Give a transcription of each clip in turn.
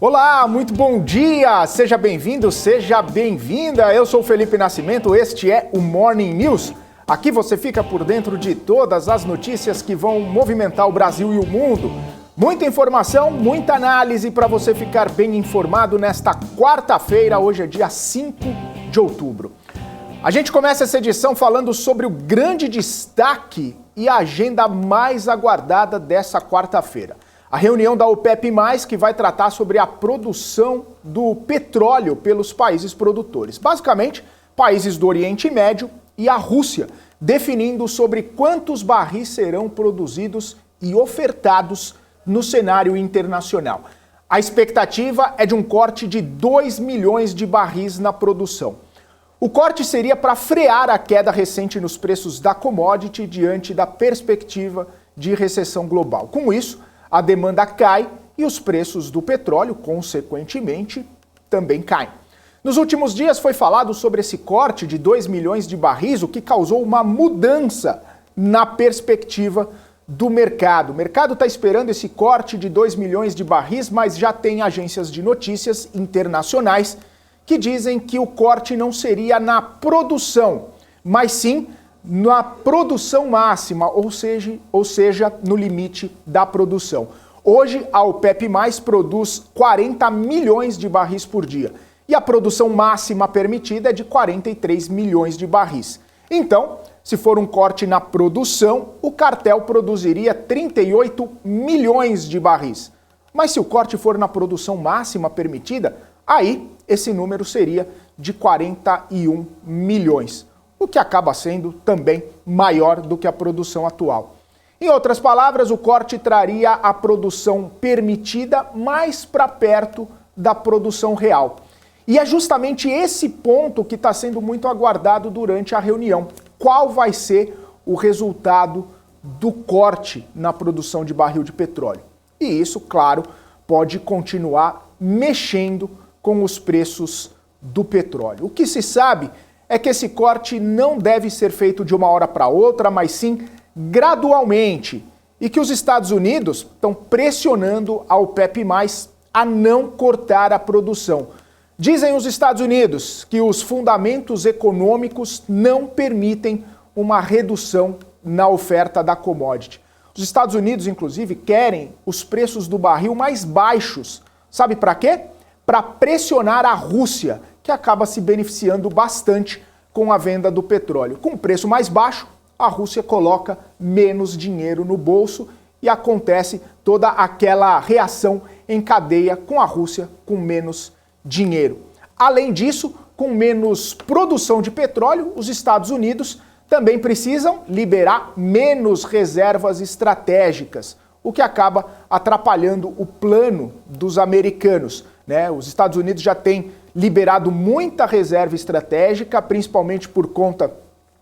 Olá, muito bom dia! Seja bem-vindo, seja bem-vinda! Eu sou o Felipe Nascimento, este é o Morning News. Aqui você fica por dentro de todas as notícias que vão movimentar o Brasil e o mundo. Muita informação, muita análise para você ficar bem informado nesta quarta-feira, hoje é dia 5 de outubro. A gente começa essa edição falando sobre o grande destaque e a agenda mais aguardada dessa quarta-feira. A reunião da OPEP+, que vai tratar sobre a produção do petróleo pelos países produtores. Basicamente, países do Oriente Médio e a Rússia, definindo sobre quantos barris serão produzidos e ofertados no cenário internacional. A expectativa é de um corte de 2 milhões de barris na produção. O corte seria para frear a queda recente nos preços da commodity diante da perspectiva de recessão global. Com isso, a demanda cai e os preços do petróleo, consequentemente, também caem. Nos últimos dias foi falado sobre esse corte de 2 milhões de barris, o que causou uma mudança na perspectiva do mercado. O mercado está esperando esse corte de 2 milhões de barris, mas já tem agências de notícias internacionais que dizem que o corte não seria na produção, mas sim na produção máxima, ou seja, no limite da produção. Hoje, a OPEP+ produz 40 milhões de barris por dia e a produção máxima permitida é de 43 milhões de barris. Então, se for um corte na produção, o cartel produziria 38 milhões de barris. Mas se o corte for na produção máxima permitida, aí esse número seria de 41 milhões. O que acaba sendo também maior do que a produção atual. Em outras palavras, o corte traria a produção permitida mais para perto da produção real. E é justamente esse ponto que está sendo muito aguardado durante a reunião. Qual vai ser o resultado do corte na produção de barril de petróleo? E isso, claro, pode continuar mexendo com os preços do petróleo. O que se sabe é que esse corte não deve ser feito de uma hora para outra, mas sim gradualmente, e que os Estados Unidos estão pressionando a OPEP+ a não cortar a produção. Dizem os Estados Unidos que os fundamentos econômicos não permitem uma redução na oferta da commodity. Os Estados Unidos, inclusive, querem os preços do barril mais baixos. Sabe para quê? Para pressionar a Rússia, que acaba se beneficiando bastante com a venda do petróleo. Com o preço mais baixo, a Rússia coloca menos dinheiro no bolso e acontece toda aquela reação em cadeia com a Rússia com menos dinheiro. Além disso, com menos produção de petróleo, os Estados Unidos também precisam liberar menos reservas estratégicas, o que acaba atrapalhando o plano dos americanos. Os Estados Unidos já têm liberado muita reserva estratégica, principalmente por conta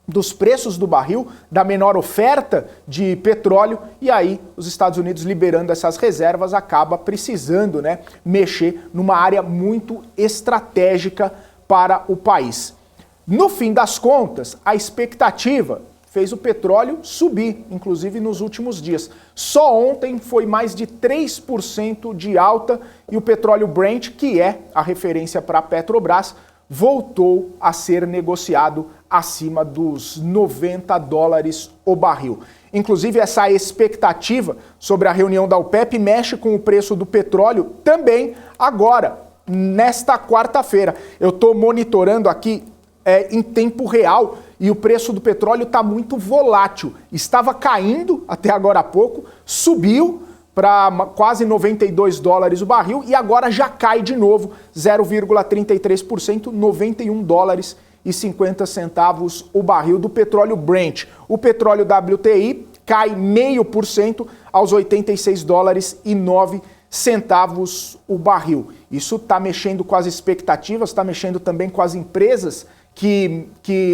dos preços do barril, da menor oferta de petróleo, e aí os Estados Unidos liberando essas reservas acaba precisando mexer numa área muito estratégica para o país. No fim das contas, a expectativa fez o petróleo subir, inclusive nos últimos dias. Só ontem foi mais de 3% de alta e o petróleo Brent, que é a referência para a Petrobras, voltou a ser negociado acima dos $90 o barril. Inclusive, essa expectativa sobre a reunião da OPEP mexe com o preço do petróleo também agora, nesta quarta-feira. Eu estou monitorando aqui em tempo real e o preço do petróleo está muito volátil. Estava caindo até agora há pouco, subiu para quase $92 o barril e agora já cai de novo 0,33%, $91,50 o barril do petróleo Brent. O petróleo WTI cai 0,5% aos $86,09 o barril. Isso está mexendo com as expectativas, está mexendo também com as empresas que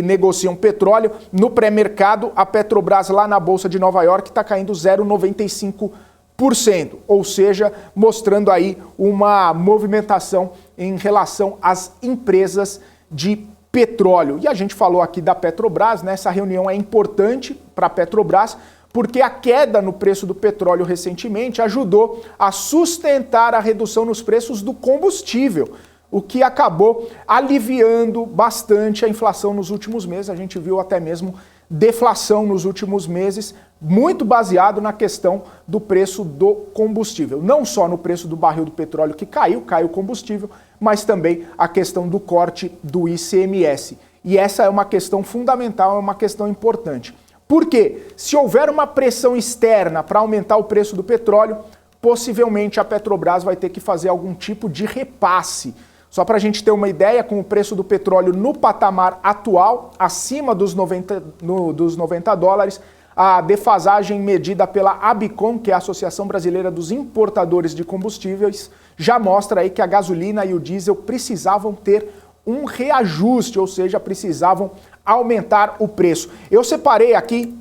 negociam petróleo. No pré-mercado, a Petrobras lá na Bolsa de Nova York está caindo 0,95%, ou seja, mostrando aí uma movimentação em relação às empresas de petróleo. E a gente falou aqui da Petrobras, essa reunião é importante para a Petrobras, porque a queda no preço do petróleo recentemente ajudou a sustentar a redução nos preços do combustível, o que acabou aliviando bastante a inflação nos últimos meses. A gente viu até mesmo deflação nos últimos meses, muito baseado na questão do preço do combustível. Não só no preço do barril do petróleo que caiu o combustível, mas também a questão do corte do ICMS. E essa é uma questão fundamental, é uma questão importante. Por quê? Se houver uma pressão externa para aumentar o preço do petróleo, possivelmente a Petrobras vai ter que fazer algum tipo de repasse. Só para a gente ter uma ideia, com o preço do petróleo no patamar atual, acima dos 90 dólares, a defasagem medida pela ABICOM, que é a Associação Brasileira dos Importadores de Combustíveis, já mostra aí que a gasolina e o diesel precisavam ter um reajuste, ou seja, precisavam aumentar o preço. Eu separei aqui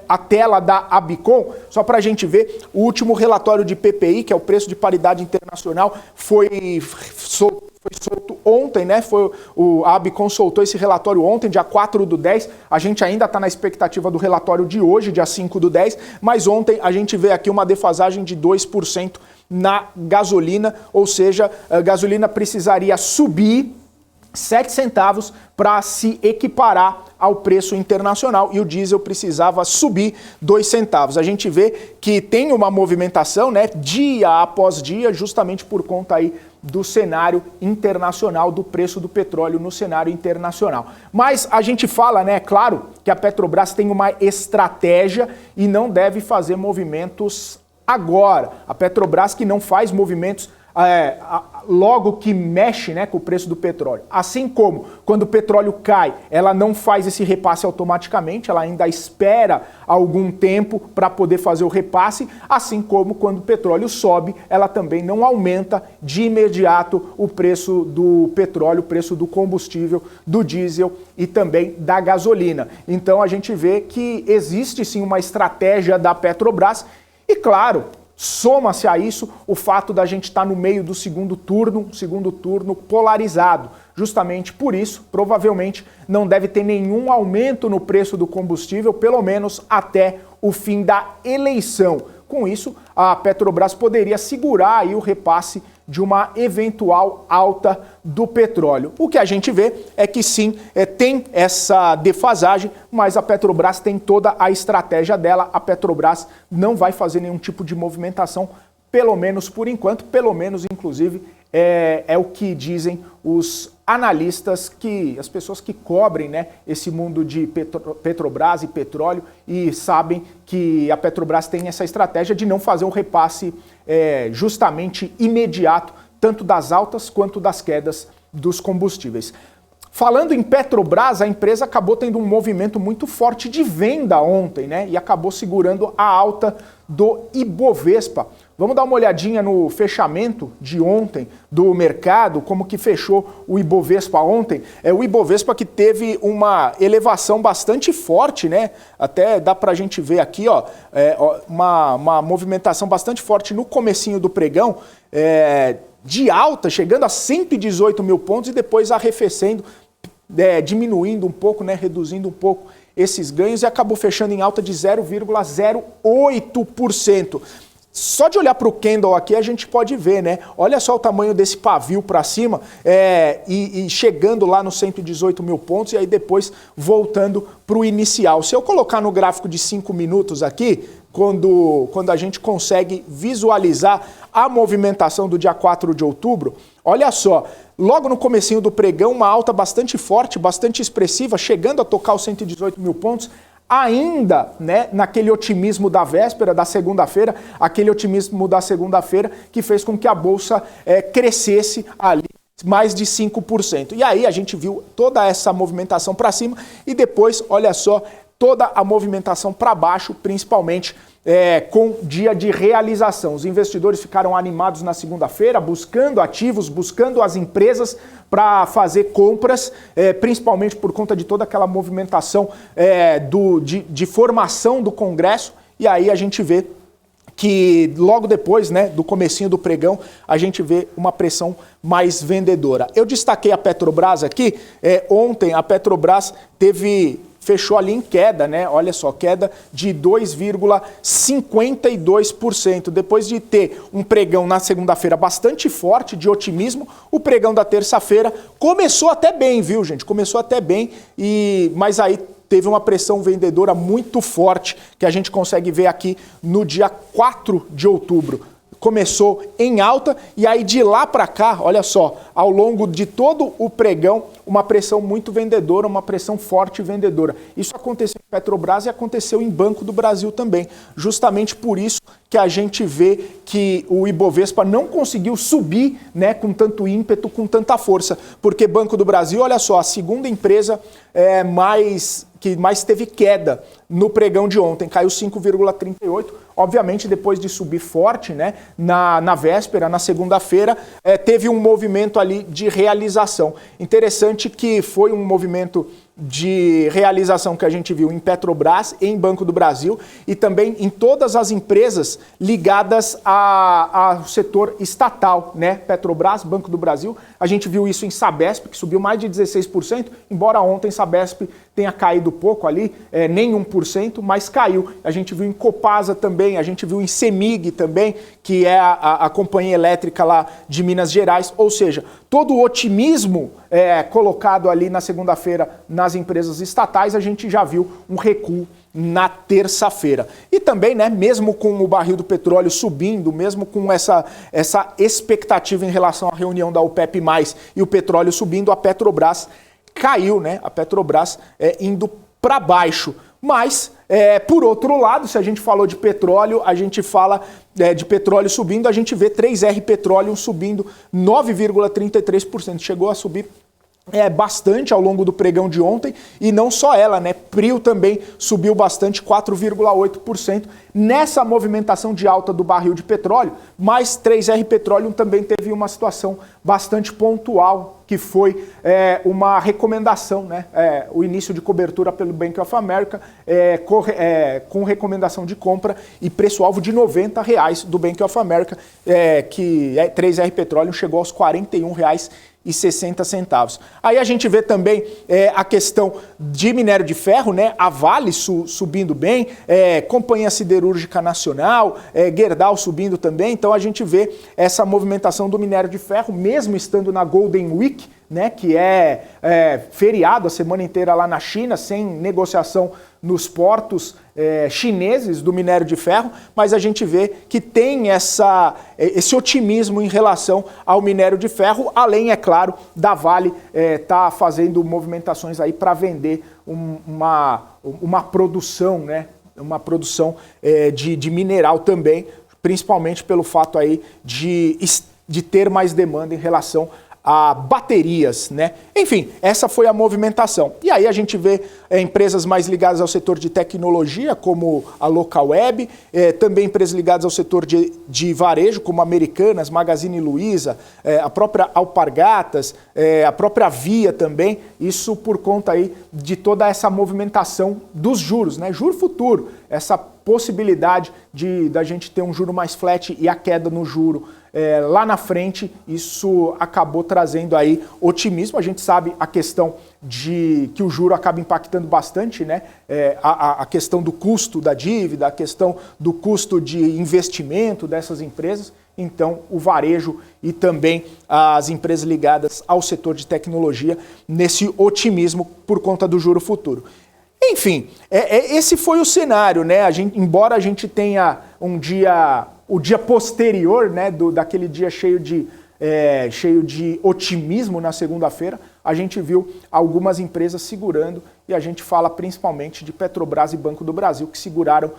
a tela da ABICOM, só para a gente ver o último relatório de PPI, que é o preço de paridade internacional, foi solto ontem, né? A ABICOM soltou esse relatório ontem, dia 4/10. A gente ainda está na expectativa do relatório de hoje, dia 5/10, mas ontem a gente vê aqui uma defasagem de 2% na gasolina, ou seja, a gasolina precisaria subir 7 centavos para se equiparar ao preço internacional e o diesel precisava subir 2 centavos. A gente vê que tem uma movimentação, né, dia após dia, justamente por conta aí do cenário internacional, do preço do petróleo no cenário internacional. Mas a gente fala, né, claro, que a Petrobras tem uma estratégia e não deve fazer movimentos agora. A Petrobras que não faz movimentos logo que mexe, né, com o preço do petróleo. Assim como quando o petróleo cai, ela não faz esse repasse automaticamente, ela ainda espera algum tempo para poder fazer o repasse, assim como quando o petróleo sobe, ela também não aumenta de imediato o preço do petróleo, o preço do combustível, do diesel e também da gasolina. Então a gente vê que existe sim uma estratégia da Petrobras e, claro, soma-se a isso o fato da gente estar no meio do segundo turno polarizado. Justamente por isso, provavelmente, não deve ter nenhum aumento no preço do combustível, pelo menos até o fim da eleição. Com isso, a Petrobras poderia segurar aí o repasse de uma eventual alta do petróleo. O que a gente vê é que sim, tem essa defasagem, mas a Petrobras tem toda a estratégia dela. A Petrobras não vai fazer nenhum tipo de movimentação, pelo menos por enquanto, pelo menos inclusive é o que dizem os analistas, as pessoas que cobrem, né, esse mundo de Petrobras e petróleo e sabem que a Petrobras tem essa estratégia de não fazer um repasse justamente imediato, tanto das altas quanto das quedas dos combustíveis. Falando em Petrobras, a empresa acabou tendo um movimento muito forte de venda ontem, né? E acabou segurando a alta do Ibovespa. Vamos dar uma olhadinha no fechamento de ontem do mercado, como que fechou o Ibovespa ontem. O Ibovespa que teve uma elevação bastante forte, né? Até dá pra gente ver aqui, ó, uma movimentação bastante forte no comecinho do pregão, de alta, chegando a 118 mil pontos e depois arrefecendo, diminuindo um pouco, né, reduzindo um pouco esses ganhos e acabou fechando em alta de 0,08%. Só de olhar para o candle aqui a gente pode ver, né? Olha só o tamanho desse pavio para cima e chegando lá nos 118 mil pontos e aí depois voltando para o inicial. Se eu colocar no gráfico de 5 minutos aqui, quando a gente consegue visualizar a movimentação do dia 4 de outubro, olha só, logo no comecinho do pregão, uma alta bastante forte, bastante expressiva, chegando a tocar os 118 mil pontos, ainda, né, naquele otimismo da véspera, da segunda-feira, aquele otimismo da segunda-feira que fez com que a Bolsa crescesse ali mais de 5%. E aí a gente viu toda essa movimentação para cima e depois, olha só, toda a movimentação para baixo, principalmente com dia de realização. Os investidores ficaram animados na segunda-feira, buscando ativos, buscando as empresas para fazer compras, principalmente por conta de toda aquela movimentação de formação do Congresso. E aí a gente vê que logo depois, né, do comecinho do pregão, a gente vê uma pressão mais vendedora. Eu destaquei a Petrobras aqui. Ontem a Petrobras teve fechou ali em queda, né? Olha só, queda de 2,52%. Depois de ter um pregão na segunda-feira bastante forte, de otimismo, o pregão da terça-feira começou até bem, viu, gente? Começou até bem, mas aí teve uma pressão vendedora muito forte, que a gente consegue ver aqui no dia 4 de outubro. Começou em alta e aí de lá para cá, olha só, ao longo de todo o pregão, uma pressão muito vendedora, uma pressão forte vendedora. Isso aconteceu em Petrobras e aconteceu em Banco do Brasil também. Justamente por isso que a gente vê que o Ibovespa não conseguiu subir, né, com tanto ímpeto, com tanta força. Porque Banco do Brasil, olha só, a segunda empresa que mais teve queda no pregão de ontem, caiu 5,38%. Obviamente, depois de subir forte, né, na véspera, na segunda-feira, teve um movimento ali de realização. Interessante que foi um movimento de realização que a gente viu em Petrobras, em Banco do Brasil e também em todas as empresas ligadas ao setor estatal, né? Petrobras, Banco do Brasil, a gente viu isso em Sabesp, que subiu mais de 16%, embora ontem Sabesp tenha caído pouco ali, nem 1%, mas caiu. A gente viu em Copasa também, a gente viu em Semig também, que é a companhia elétrica lá de Minas Gerais, ou seja, todo o otimismo colocado ali na segunda-feira nas empresas estatais, a gente já viu um recuo na terça-feira. E também, né, mesmo com o barril do petróleo subindo, mesmo com essa expectativa em relação à reunião da OPEP+, e o petróleo subindo, a Petrobras caiu, né? A Petrobras indo para baixo. Mas, por outro lado, se a gente falou de petróleo, a gente fala de petróleo subindo, a gente vê 3R Petroleum subindo 9,33%. Chegou a subir bastante ao longo do pregão de ontem, e não só ela, né? Prio também subiu bastante, 4,8%, nessa movimentação de alta do barril de petróleo, mas 3R Petroleum também teve uma situação bastante pontual, que foi uma recomendação, né? O início de cobertura pelo Bank of America, com recomendação de compra e preço-alvo de R$90 do Bank of America, que 3R Petroleum chegou aos R$41,60. Aí a gente vê também a questão de minério de ferro, né? A Vale subindo bem, Companhia Siderúrgica Nacional, Gerdau subindo também. Então a gente vê essa movimentação do minério de ferro, mesmo estando na Golden Week, né? Que é feriado a semana inteira lá na China, sem negociação nos portos chineses do minério de ferro, mas a gente vê que tem esse otimismo em relação ao minério de ferro, além, é claro, da Vale tá fazendo movimentações aí para vender uma produção, né? Uma produção de mineral também, principalmente pelo fato aí de ter mais demanda em relação a baterias, né? Enfim, essa foi a movimentação. E aí a gente vê empresas mais ligadas ao setor de tecnologia, como a Localweb, também empresas ligadas ao setor de varejo, como Americanas, Magazine Luiza, a própria Alpargatas, a própria Via também, isso por conta aí de toda essa movimentação dos juros, né? Juro futuro, essa possibilidade da gente ter um juro mais flat e a queda no juro lá na frente, isso acabou trazendo aí otimismo. A gente sabe a questão de que o juro acaba impactando bastante, né? A questão do custo da dívida, a questão do custo de investimento dessas empresas. Então, o varejo e também as empresas ligadas ao setor de tecnologia nesse otimismo por conta do juro futuro. Enfim, esse foi o cenário, né? Embora a gente tenha o dia posterior, né, daquele dia cheio de otimismo na segunda-feira, a gente viu algumas empresas segurando, e a gente fala principalmente de Petrobras e Banco do Brasil, que seguraram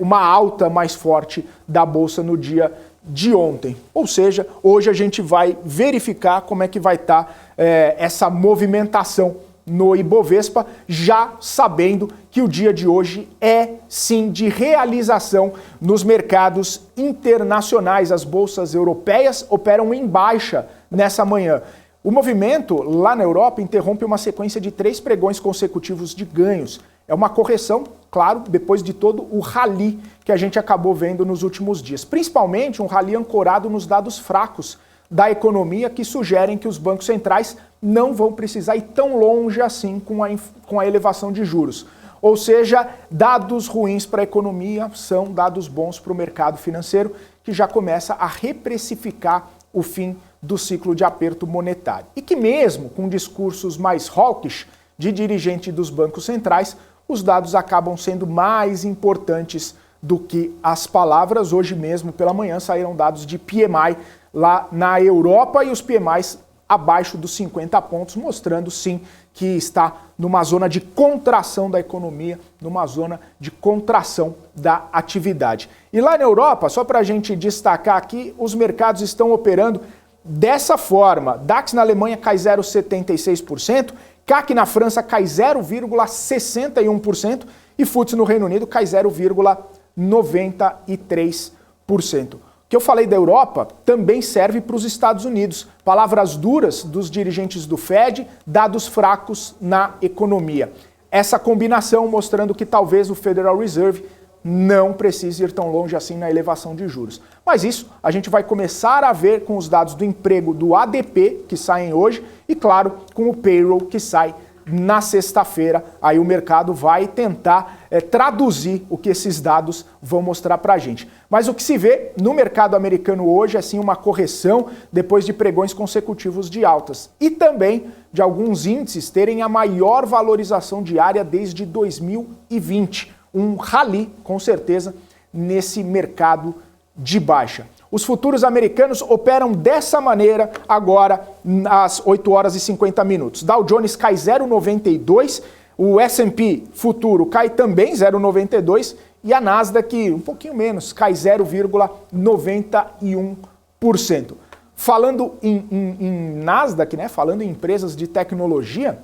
uma alta mais forte da Bolsa no dia de ontem. Ou seja, hoje a gente vai verificar como é que vai estar essa movimentação no Ibovespa, já sabendo que o dia de hoje é sim de realização nos mercados internacionais. As bolsas europeias operam em baixa nessa manhã. O movimento lá na Europa interrompe uma sequência de 3 pregões consecutivos de ganhos. É uma correção, claro, depois de todo o rally que a gente acabou vendo nos últimos dias. Principalmente um rally ancorado nos dados fracos da economia, que sugerem que os bancos centrais não vão precisar ir tão longe assim com a elevação de juros. Ou seja, dados ruins para a economia são dados bons para o mercado financeiro, que já começa a reprecificar o fim do ciclo de aperto monetário. E que mesmo com discursos mais hawkish de dirigente dos bancos centrais, os dados acabam sendo mais importantes do que as palavras. Hoje mesmo, pela manhã, saíram dados de PMI lá na Europa e os PMIs abaixo dos 50 pontos, mostrando sim que está numa zona de contração da economia, numa zona de contração da atividade. E lá na Europa, só para a gente destacar aqui, os mercados estão operando dessa forma. DAX na Alemanha cai 0,76%, CAC na França cai 0,61% e FTSE no Reino Unido cai 0,93%. O que eu falei da Europa também serve para os Estados Unidos. Palavras duras dos dirigentes do Fed, dados fracos na economia. Essa combinação mostrando que talvez o Federal Reserve não precise ir tão longe assim na elevação de juros. Mas isso a gente vai começar a ver com os dados do emprego do ADP, que saem hoje, e claro, com o payroll que sai na sexta-feira. Aí o mercado vai tentar traduzir o que esses dados vão mostrar para a gente. Mas o que se vê no mercado americano hoje é sim uma correção depois de pregões consecutivos de altas. E também de alguns índices terem a maior valorização diária desde 2020. Um rally, com certeza, nesse mercado de baixa. Os futuros americanos operam dessa maneira agora às 8 horas e 50 minutos. Dow Jones cai 0,92, o S&P futuro cai também 0,92 e a Nasdaq um pouquinho menos, cai 0,91%. Falando em Nasdaq, né, falando em empresas de tecnologia,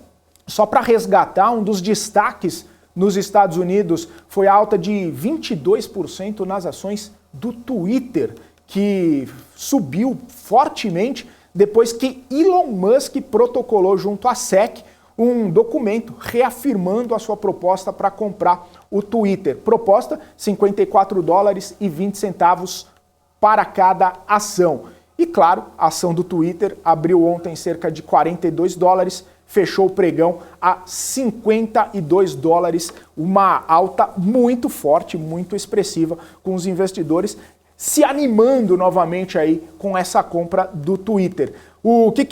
só para resgatar um dos destaques nos Estados Unidos foi a alta de 22% nas ações do Twitter, que subiu fortemente depois que Elon Musk protocolou junto à SEC um documento reafirmando a sua proposta para comprar o Twitter. Proposta, $54,20 para cada ação. E claro, a ação do Twitter abriu ontem cerca de $42, fechou o pregão a $52, uma alta muito forte, muito expressiva, com os investidores se animando novamente aí com essa compra do Twitter. O que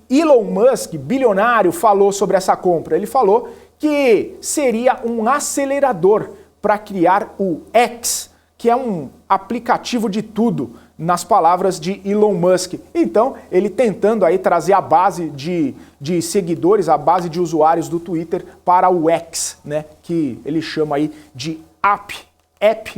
Elon Musk, bilionário, falou sobre essa compra? Ele falou que seria um acelerador para criar o X, que é um aplicativo de tudo, nas palavras de Elon Musk. Então, ele tentando aí trazer a base de seguidores, a base de usuários do Twitter para o X, né, que ele chama aí de app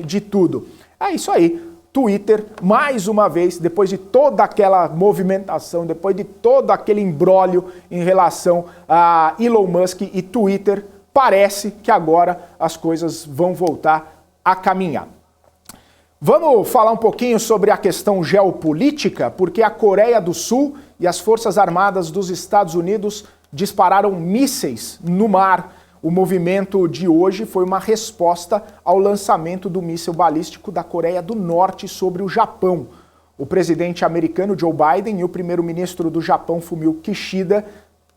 de tudo. É isso aí. Twitter, mais uma vez, depois de toda aquela movimentação, depois de todo aquele imbróglio em relação a Elon Musk e Twitter, parece que agora as coisas vão voltar a caminhar. Vamos falar um pouquinho sobre a questão geopolítica, porque a Coreia do Sul e as Forças Armadas dos Estados Unidos dispararam mísseis no mar. O movimento de hoje foi uma resposta ao lançamento do míssil balístico da Coreia do Norte sobre o Japão. O presidente americano Joe Biden e o primeiro-ministro do Japão, Fumio Kishida,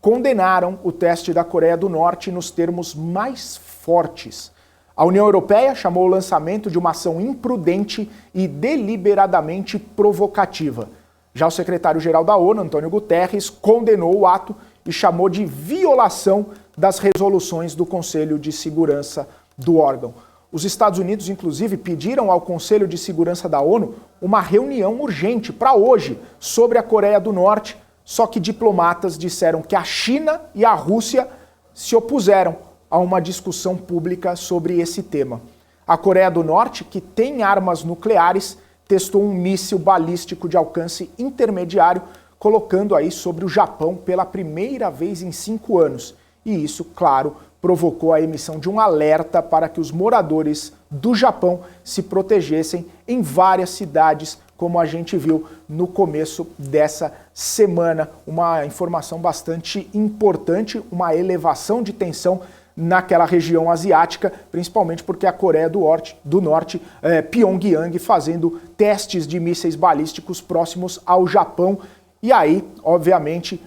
condenaram o teste da Coreia do Norte nos termos mais fortes. A União Europeia chamou o lançamento de uma ação imprudente e deliberadamente provocativa. Já o secretário-geral da ONU, Antônio Guterres, condenou o ato e chamou de violação das resoluções do Conselho de Segurança do órgão. Os Estados Unidos, inclusive, pediram ao Conselho de Segurança da ONU uma reunião urgente para hoje sobre a Coreia do Norte, só que diplomatas disseram que a China e a Rússia se opuseram a uma discussão pública sobre esse tema. A Coreia do Norte, que tem armas nucleares, testou um míssil balístico de alcance intermediário, colocando aí sobre o Japão pela primeira vez em 5 anos. E isso, claro, provocou a emissão de um alerta para que os moradores do Japão se protegessem em várias cidades, como a gente viu no começo dessa semana. Uma informação bastante importante, uma elevação de tensão naquela região asiática, principalmente porque a Coreia do Norte, Pyongyang, fazendo testes de mísseis balísticos próximos ao Japão. E aí, obviamente,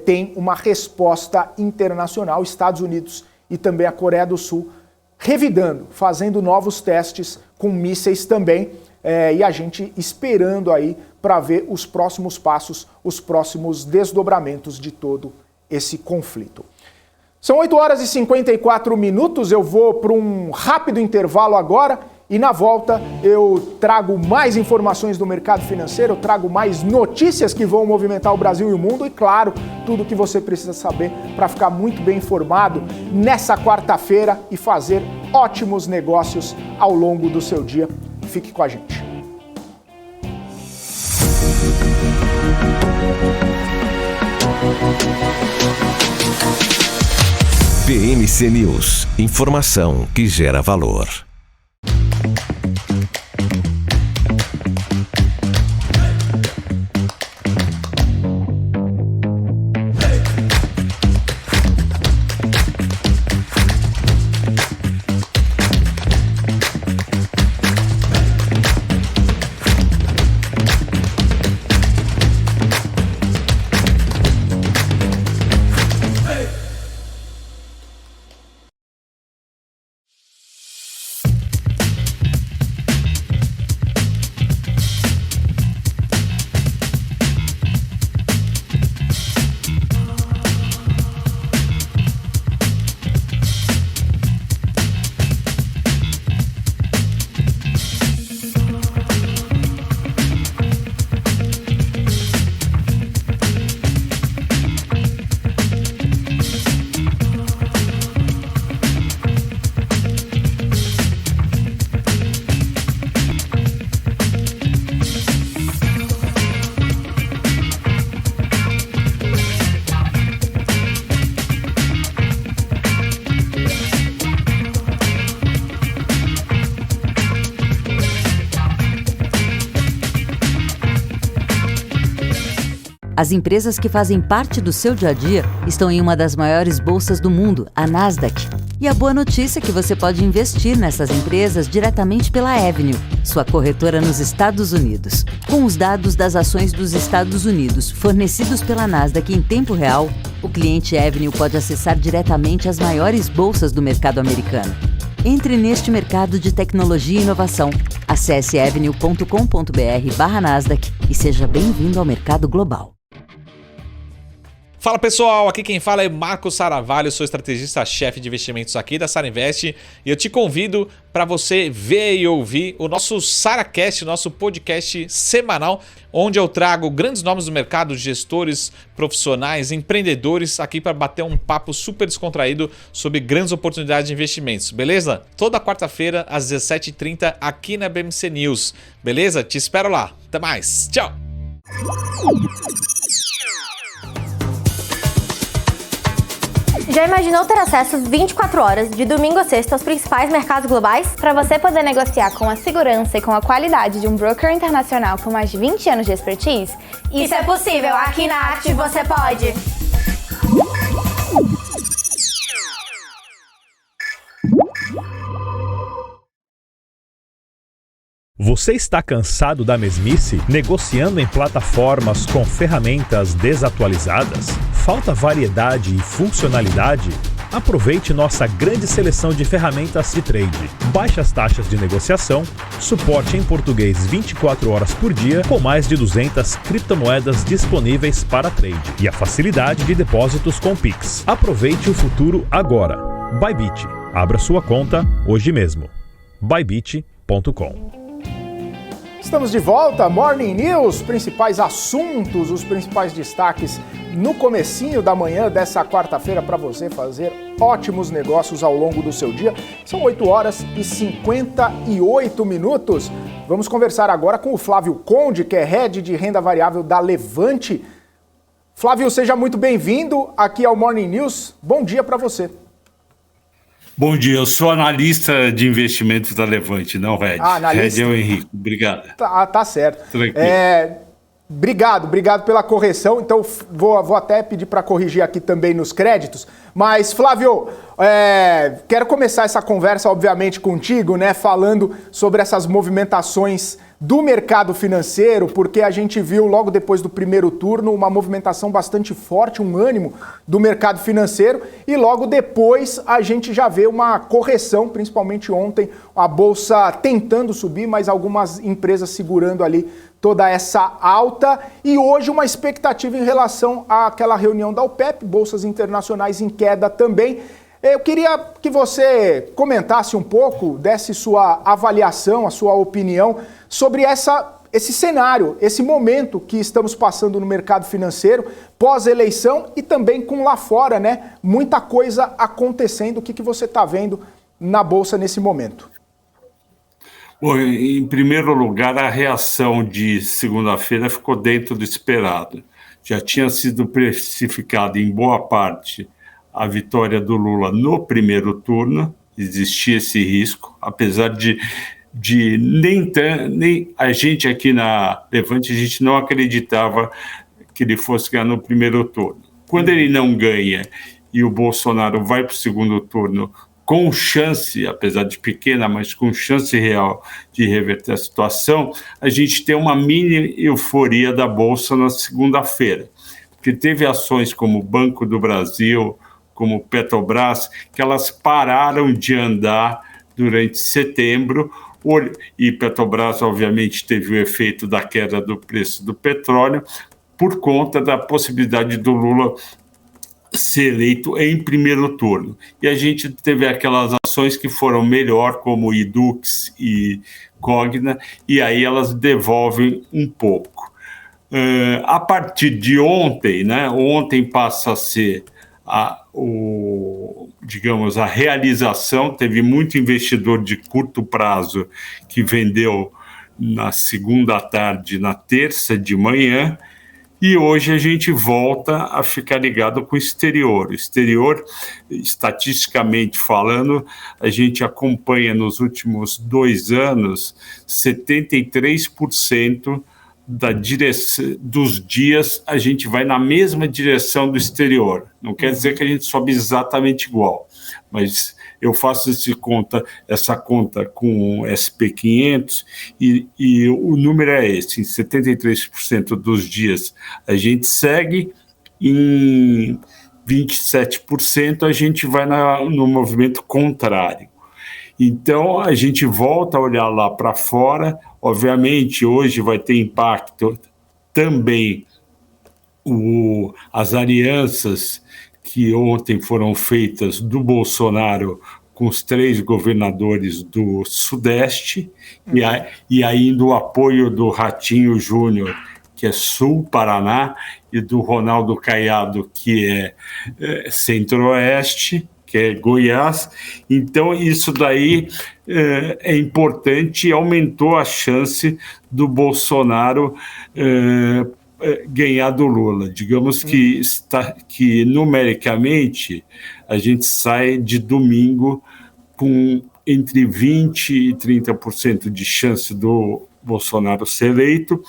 tem uma resposta internacional, Estados Unidos e também a Coreia do Sul, revidando, fazendo novos testes com mísseis também, e a gente esperando aí para ver os próximos passos, os próximos desdobramentos de todo esse conflito. São 8 horas e 54 minutos, eu vou para um rápido intervalo agora e na volta eu trago mais informações do mercado financeiro, eu trago mais notícias que vão movimentar o Brasil e o mundo e, claro, tudo que você precisa saber para ficar muito bem informado nessa quarta-feira e fazer ótimos negócios ao longo do seu dia. Fique com a gente. BMC News, informação que gera valor. As empresas que fazem parte do seu dia a dia estão em uma das maiores bolsas do mundo, a Nasdaq. E a boa notícia é que você pode investir nessas empresas diretamente pela Avenue, sua corretora nos Estados Unidos. Com os dados das ações dos Estados Unidos fornecidos pela Nasdaq em tempo real, o cliente Avenue pode acessar diretamente as maiores bolsas do mercado americano. Entre neste mercado de tecnologia e inovação. Acesse avenue.com.br/Nasdaq e seja bem-vindo ao mercado global. Fala pessoal, aqui quem fala é Marcos Saravalho, sou estrategista-chefe de investimentos aqui da Sara Invest e eu te convido para você ver e ouvir o nosso SaraCast, nosso podcast semanal, onde eu trago grandes nomes do mercado, gestores, profissionais, empreendedores aqui para bater um papo super descontraído sobre grandes oportunidades de investimentos, beleza? Toda quarta-feira às 17h30 aqui na BMC News, beleza? Te espero lá, até mais, tchau! Já imaginou ter acesso 24 horas, de domingo a sexta, aos principais mercados globais? Para você poder negociar com a segurança e com a qualidade de um broker internacional com mais de 20 anos de expertise? Isso é possível! Aqui na Active você pode! Você está cansado da mesmice, negociando em plataformas com ferramentas desatualizadas? Falta variedade e funcionalidade? Aproveite nossa grande seleção de ferramentas de trade. Baixas taxas de negociação, suporte em português 24 horas por dia, com mais de 200 criptomoedas disponíveis para trade e a facilidade de depósitos com Pix. Aproveite o futuro agora. Bybit. Abra sua conta hoje mesmo. Bybit.com. Estamos de volta, Morning News, principais assuntos, os principais destaques no comecinho da manhã dessa quarta-feira para você fazer ótimos negócios ao longo do seu dia. São 8 horas e 58 minutos. Vamos conversar agora com o Flávio Conde, que é Head de Renda Variável da Levante. Flávio, seja muito bem-vindo aqui ao Morning News. Bom dia para você. Bom dia, eu sou analista de investimentos da Levante, não Red. Analista. Red é o Henrique, obrigado. Tá certo. Tranquilo. Obrigado pela correção. Então vou até pedir para corrigir aqui também nos créditos. Mas, Flávio, quero começar essa conversa, obviamente, contigo, né? Falando sobre essas movimentações do mercado financeiro, porque a gente viu logo depois do primeiro turno uma movimentação bastante forte, um ânimo do mercado financeiro, e logo depois a gente já vê uma correção, principalmente ontem, a Bolsa tentando subir, mas algumas empresas segurando ali toda essa alta, e hoje uma expectativa em relação àquela reunião da OPEP, bolsas internacionais em queda também. Eu queria que você comentasse um pouco, desse sua avaliação, a sua opinião sobre esse cenário, esse momento que estamos passando no mercado financeiro, pós-eleição e também com lá fora, né? Muita coisa acontecendo. O que você está vendo na Bolsa nesse momento? Bom, em primeiro lugar, a reação de segunda-feira ficou dentro do esperado. Já tinha sido precificado em boa parte a vitória do Lula no primeiro turno, existia esse risco, apesar de nem a gente aqui na Levante, a gente não acreditava que ele fosse ganhar no primeiro turno. Quando ele não ganha e o Bolsonaro vai para o segundo turno com chance, apesar de pequena, mas com chance real de reverter a situação, a gente tem uma mini euforia da Bolsa na segunda-feira, porque teve ações como o Banco do Brasil, como Petrobras, que elas pararam de andar durante setembro, e Petrobras, obviamente, teve o efeito da queda do preço do petróleo, por conta da possibilidade do Lula ser eleito em primeiro turno. E a gente teve aquelas ações que foram melhor, como Edux e Cogna, e aí elas devolvem um pouco. A partir de ontem, né, ontem passa a ser a realização, teve muito investidor de curto prazo que vendeu na segunda à tarde, na terça de manhã, e hoje a gente volta a ficar ligado com o exterior. O exterior, estatisticamente falando, a gente acompanha nos últimos 2 anos 73% dos dias a gente vai na mesma direção do exterior. Não quer dizer que a gente sobe exatamente igual, mas eu faço essa conta com o SP500 e o número é esse: em 73% dos dias a gente segue, em 27% a gente vai no movimento contrário. Então, a gente volta a olhar lá para fora. Obviamente, hoje vai ter impacto também as alianças que ontem foram feitas do Bolsonaro com os 3 governadores do Sudeste, e ainda o apoio do Ratinho Júnior, que é Sul Paraná, e do Ronaldo Caiado, que é Centro-Oeste, que é Goiás. Então, isso daí é importante e aumentou a chance do Bolsonaro ganhar do Lula. Digamos que numericamente a gente sai de domingo com entre 20% e 30% de chance do Bolsonaro ser eleito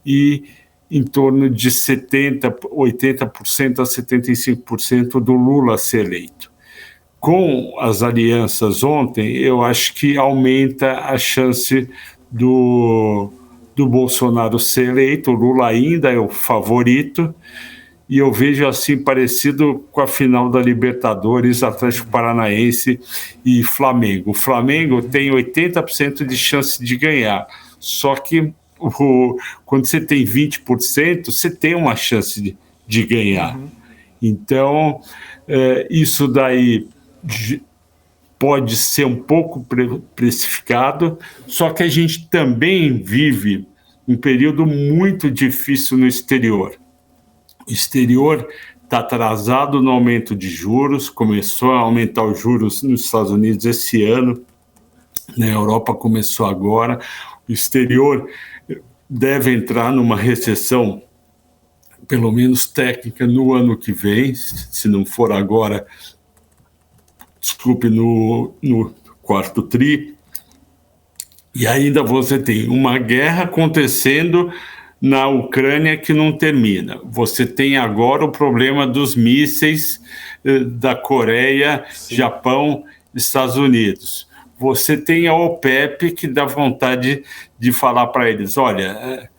e em torno de 80% a 75% do Lula ser eleito. Com as alianças ontem, eu acho que aumenta a chance do Bolsonaro ser eleito. O Lula ainda é o favorito, e eu vejo assim parecido com a final da Libertadores, Atlético Paranaense e Flamengo. O Flamengo tem 80% de chance de ganhar, só que quando você tem 20%, você tem uma chance de ganhar. Então, isso daí pode ser um pouco precificado, só que a gente também vive um período muito difícil no exterior. O exterior está atrasado no aumento de juros, começou a aumentar os juros nos Estados Unidos esse ano, na Europa começou agora. O exterior deve entrar numa recessão, pelo menos técnica, no ano que vem, se não for agora, no quarto tri, e ainda você tem uma guerra acontecendo na Ucrânia que não termina. Você tem agora o problema dos mísseis da Coreia, Sim. Japão, Estados Unidos. você tem a OPEP que dá vontade de falar para eles, olha,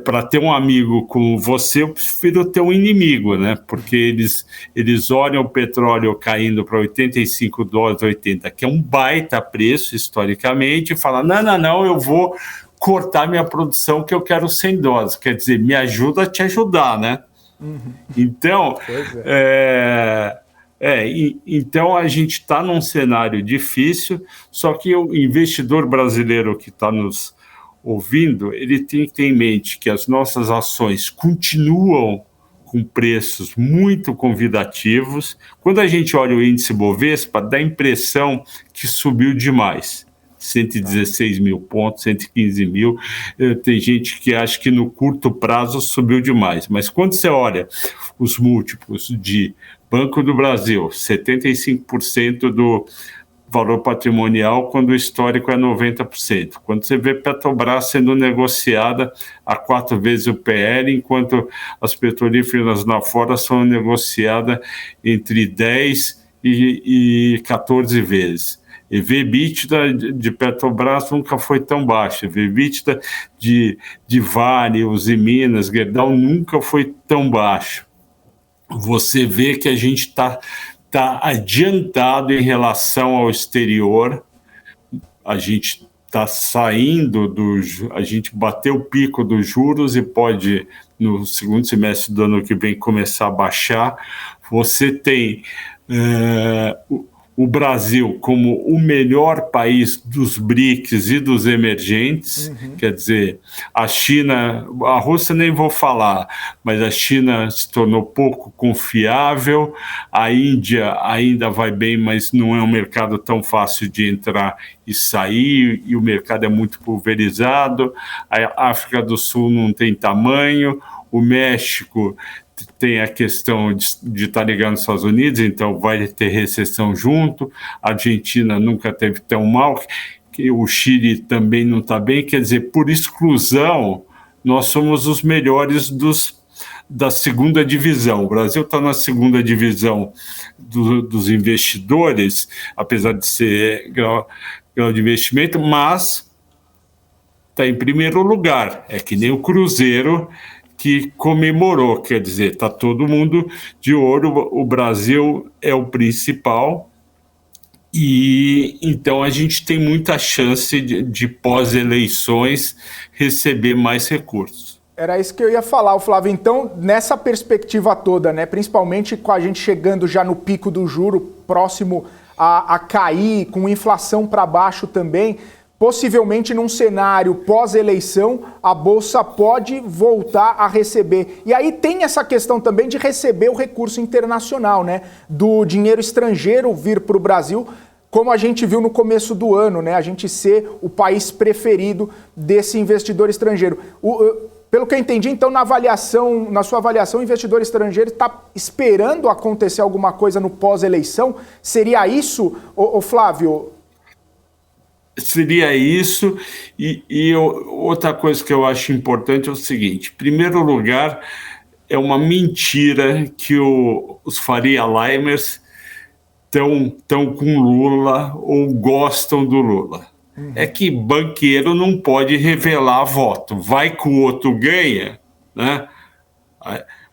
para ter um amigo como você, eu prefiro ter um inimigo, né? Porque eles olham o petróleo caindo para $85, 80, que é um baita preço historicamente, e falam, não, eu vou cortar minha produção que eu quero $100. Quer dizer, me ajuda a te ajudar, né? Então, então a gente está num cenário difícil, só que o investidor brasileiro que está nos ouvindo, ele tem que ter em mente que as nossas ações continuam com preços muito convidativos. Quando a gente olha o índice Bovespa, dá a impressão que subiu demais. 116 mil pontos, 115 mil. Tem gente que acha que no curto prazo subiu demais. Mas quando você olha os múltiplos de Banco do Brasil, 75% do valor patrimonial, quando o histórico é 90%. Quando você vê Petrobras sendo negociada a 4 vezes o PL, enquanto as petrolíferas lá fora são negociadas entre 10 e 14 vezes. EV/EBITDA de Petrobras nunca foi tão baixa. EV/EBITDA de Vale, Uzi Minas, Gerdau nunca foi tão baixo. Você vê que a gente está adiantado em relação ao exterior. A gente está saindo a gente bateu o pico dos juros e pode, no segundo semestre do ano que vem, começar a baixar. Você tem o Brasil como o melhor país dos BRICS e dos emergentes, quer dizer, a China, a Rússia nem vou falar, mas a China se tornou pouco confiável, a Índia ainda vai bem, mas não é um mercado tão fácil de entrar e sair, e o mercado é muito pulverizado, a África do Sul não tem tamanho, o México tem a questão de estar ligado aos Estados Unidos, então vai ter recessão junto, a Argentina nunca teve tão mal, que o Chile também não está bem, quer dizer, por exclusão, nós somos os melhores da segunda divisão. O Brasil está na segunda divisão dos investidores, apesar de ser grau de investimento, mas está em primeiro lugar, é que nem o Cruzeiro, que comemorou, quer dizer, está todo mundo de olho, o Brasil é o principal, e então a gente tem muita chance de pós-eleições receber mais recursos. Era isso que eu ia falar, Flávio. Então, nessa perspectiva toda, né, principalmente com a gente chegando já no pico do juro, próximo a cair, com inflação para baixo também, possivelmente num cenário pós-eleição, a Bolsa pode voltar a receber. E aí tem essa questão também de receber o recurso internacional, né? Do dinheiro estrangeiro vir para o Brasil, como a gente viu no começo do ano, né? A gente ser o país preferido desse investidor estrangeiro. Pelo que eu entendi, então, na sua avaliação, o investidor estrangeiro está esperando acontecer alguma coisa no pós-eleição? Seria isso, Flávio? Seria isso, e outra coisa que eu acho importante é o seguinte: em primeiro lugar, é uma mentira que os Faria Limers estão com Lula ou gostam do Lula. É que banqueiro não pode revelar voto, vai que o outro ganha, né?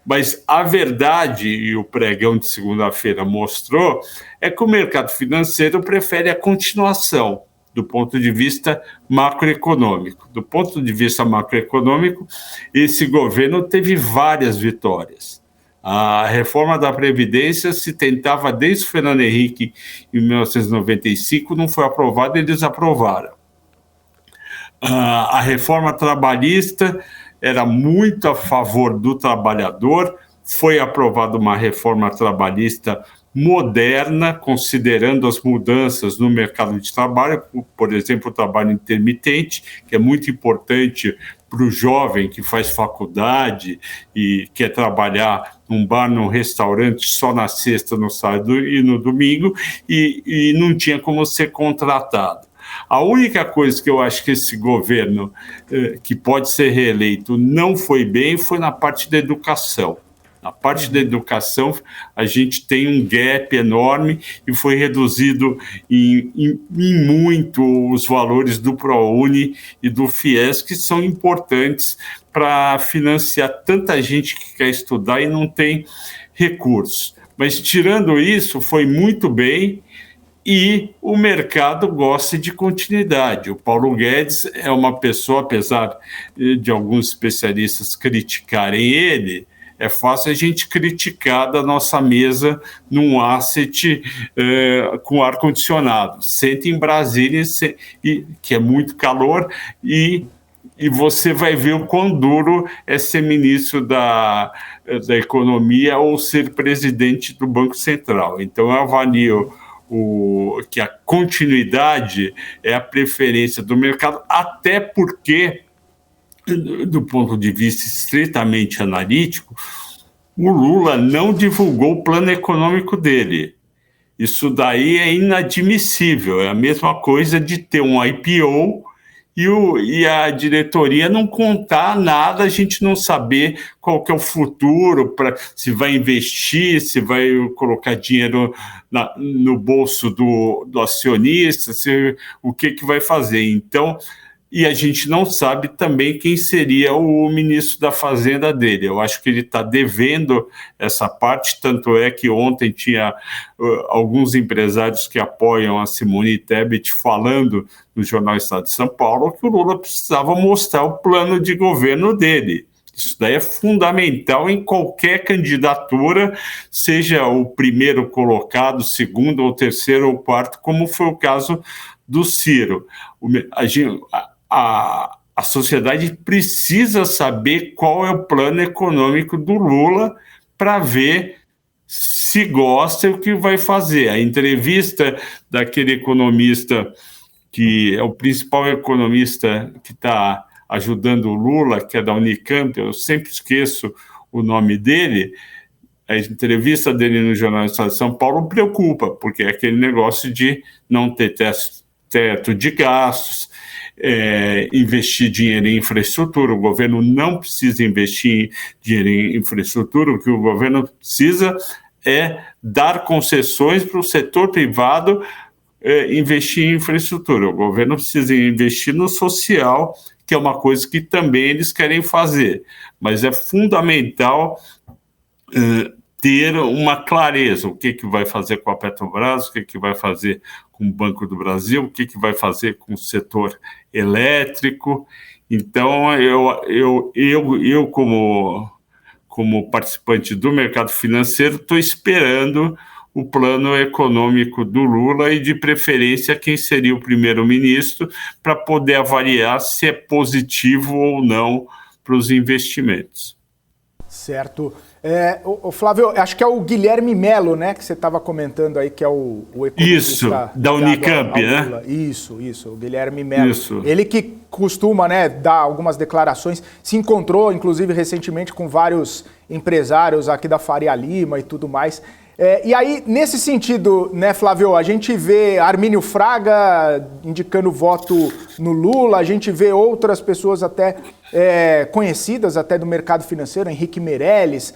Mas a verdade, e o pregão de segunda-feira mostrou, é que o mercado financeiro prefere a continuação do ponto de vista macroeconômico. Do ponto de vista macroeconômico, esse governo teve várias vitórias. A reforma da Previdência se tentava desde o Fernando Henrique em 1995, não foi aprovada, eles aprovaram. A reforma trabalhista era muito a favor do trabalhador, foi aprovada uma reforma trabalhista moderna, considerando as mudanças no mercado de trabalho, por exemplo, o trabalho intermitente, que é muito importante para o jovem que faz faculdade e quer trabalhar num bar, num restaurante só na sexta, no sábado e no domingo, e não tinha como ser contratado. A única coisa que eu acho que esse governo, que pode ser reeleito, não foi bem, foi na parte da educação. Na parte da educação, a gente tem um gap enorme e foi reduzido em muito os valores do ProUni e do FIES, que são importantes para financiar tanta gente que quer estudar e não tem recursos. Mas, tirando isso, foi muito bem e o mercado gosta de continuidade. O Paulo Guedes é uma pessoa, apesar de alguns especialistas criticarem ele, é fácil a gente criticar da nossa mesa num asset com ar-condicionado. Senta em Brasília, que é muito calor, e você vai ver o quão duro é ser ministro da Economia ou ser presidente do Banco Central. Então, eu avalio que a continuidade é a preferência do mercado, até porque, do ponto de vista estritamente analítico, o Lula não divulgou o plano econômico dele. Isso daí é inadmissível. É a mesma coisa de ter um IPO e a diretoria não contar nada, a gente não saber qual que é o futuro, se vai investir, se vai colocar dinheiro no bolso do acionista, o que vai fazer. Então, e a gente não sabe também quem seria o ministro da Fazenda dele. Eu acho que ele está devendo essa parte, tanto é que ontem tinha alguns empresários que apoiam a Simone Tebet falando no Jornal Estado de São Paulo que o Lula precisava mostrar o plano de governo dele. Isso daí é fundamental em qualquer candidatura, seja o primeiro colocado, segundo ou terceiro ou quarto, como foi o caso do Ciro. A sociedade precisa saber qual é o plano econômico do Lula para ver se gosta e o que vai fazer. A entrevista daquele economista, que é o principal economista que está ajudando o Lula, que é da Unicamp, eu sempre esqueço o nome dele, a entrevista dele no Jornal do Estado de São Paulo preocupa, porque é aquele negócio de não ter teto de gastos, investir dinheiro em infraestrutura. O governo não precisa investir dinheiro em infraestrutura, o que o governo precisa é dar concessões para o setor privado investir em infraestrutura. O governo precisa investir no social, que é uma coisa que também eles querem fazer, mas é fundamental ter uma clareza, o que vai fazer com a Petrobras, o que vai fazer com o Banco do Brasil, o que vai fazer com o setor elétrico. Então, eu como participante do mercado financeiro, estou esperando o plano econômico do Lula e, de preferência, quem seria o primeiro-ministro, para poder avaliar se é positivo ou não para os investimentos. Certo. Flávio, acho que é o Guilherme Melo, né, que você estava comentando aí, que é o economista. Isso, da Unicamp, né? Isso, o Guilherme Melo. Isso. Ele que costuma, né, dar algumas declarações, se encontrou, inclusive, recentemente com vários empresários aqui da Faria Lima e tudo mais. E aí, nesse sentido, né, Flávio, a gente vê Armínio Fraga indicando voto no Lula, a gente vê outras pessoas até conhecidas até do mercado financeiro, Henrique Meirelles,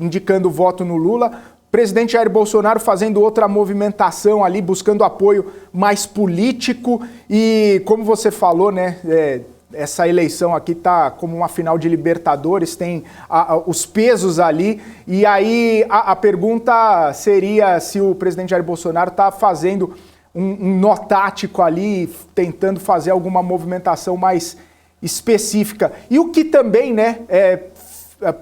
indicando voto no Lula. Presidente Jair Bolsonaro fazendo outra movimentação ali, buscando apoio mais político e, como você falou, né, essa eleição aqui está como uma final de Libertadores, tem os pesos ali, e aí a pergunta seria se o presidente Jair Bolsonaro está fazendo um nó tático ali, tentando fazer alguma movimentação mais específica. E o que também, né,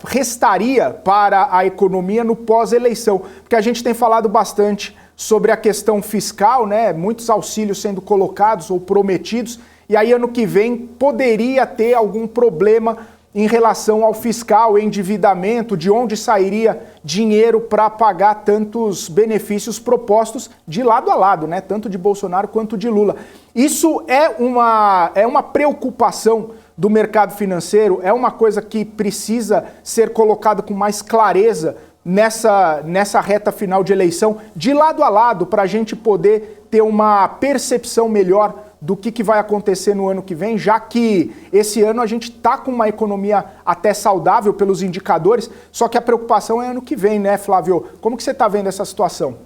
restaria para a economia no pós-eleição, porque a gente tem falado bastante sobre a questão fiscal, né, muitos auxílios sendo colocados ou prometidos, e aí ano que vem poderia ter algum problema em relação ao fiscal, endividamento, de onde sairia dinheiro para pagar tantos benefícios propostos de lado a lado, né? Tanto de Bolsonaro quanto de Lula. Isso é uma preocupação do mercado financeiro, é uma coisa que precisa ser colocada com mais clareza nessa reta final de eleição, de lado a lado, para a gente poder ter uma percepção melhor do que vai acontecer no ano que vem, já que esse ano a gente está com uma economia até saudável pelos indicadores, só que a preocupação é ano que vem, né, Flávio? Como que você está vendo essa situação?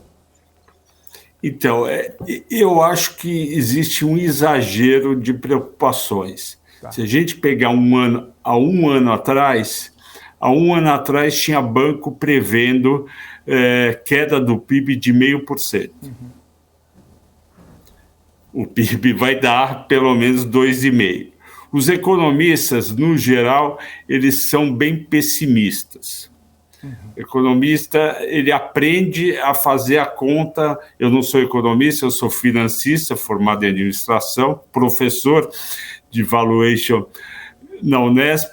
Então, eu acho que existe um exagero de preocupações. Tá. Se a gente pegar há um ano atrás tinha banco prevendo queda do PIB de 0,5%. O PIB vai dar pelo menos 2,5%. Os economistas, no geral, eles são bem pessimistas. O economista, ele aprende a fazer a conta. Eu não sou economista, eu sou financista, formado em administração, professor de valuation na Unesp.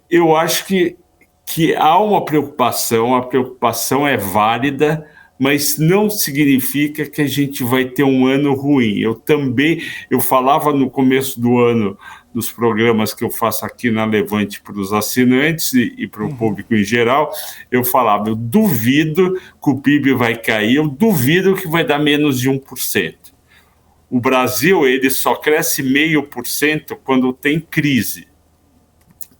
Eu acho que há uma preocupação, a preocupação é válida, mas não significa que a gente vai ter um ano ruim. Eu falava no começo do ano, nos programas que eu faço aqui na Levante para os assinantes e para o público em geral, eu falava, eu duvido que o PIB vai cair, eu duvido que vai dar menos de 1%. O Brasil, ele só cresce 0,5% quando tem crise.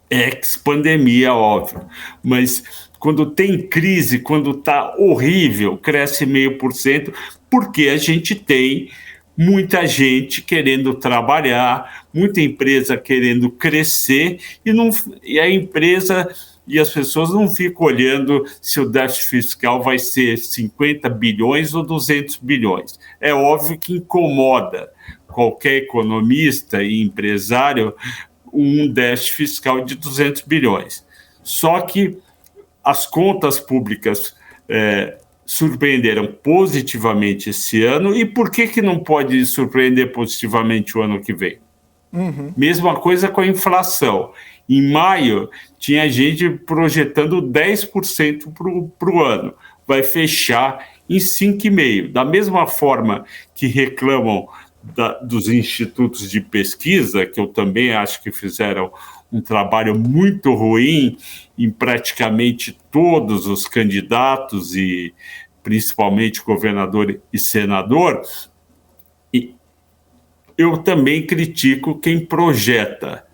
Ex-pandemia, óbvio, mas quando tem crise, quando está horrível, cresce 0,5%, porque a gente tem muita gente querendo trabalhar, muita empresa querendo crescer, e a empresa e as pessoas não ficam olhando se o déficit fiscal vai ser 50 bilhões ou 200 bilhões. É óbvio que incomoda qualquer economista e empresário um déficit fiscal de 200 bilhões. Só que as contas públicas surpreenderam positivamente esse ano, e por que não pode surpreender positivamente o ano que vem? Mesma coisa com a inflação. Em maio, tinha gente projetando 10% para o ano. Vai fechar em 5,5%. Da mesma forma que reclamam dos institutos de pesquisa, que eu também acho que fizeram um trabalho muito ruim em praticamente todos os candidatos, e principalmente governador e senador, e eu também critico quem projeta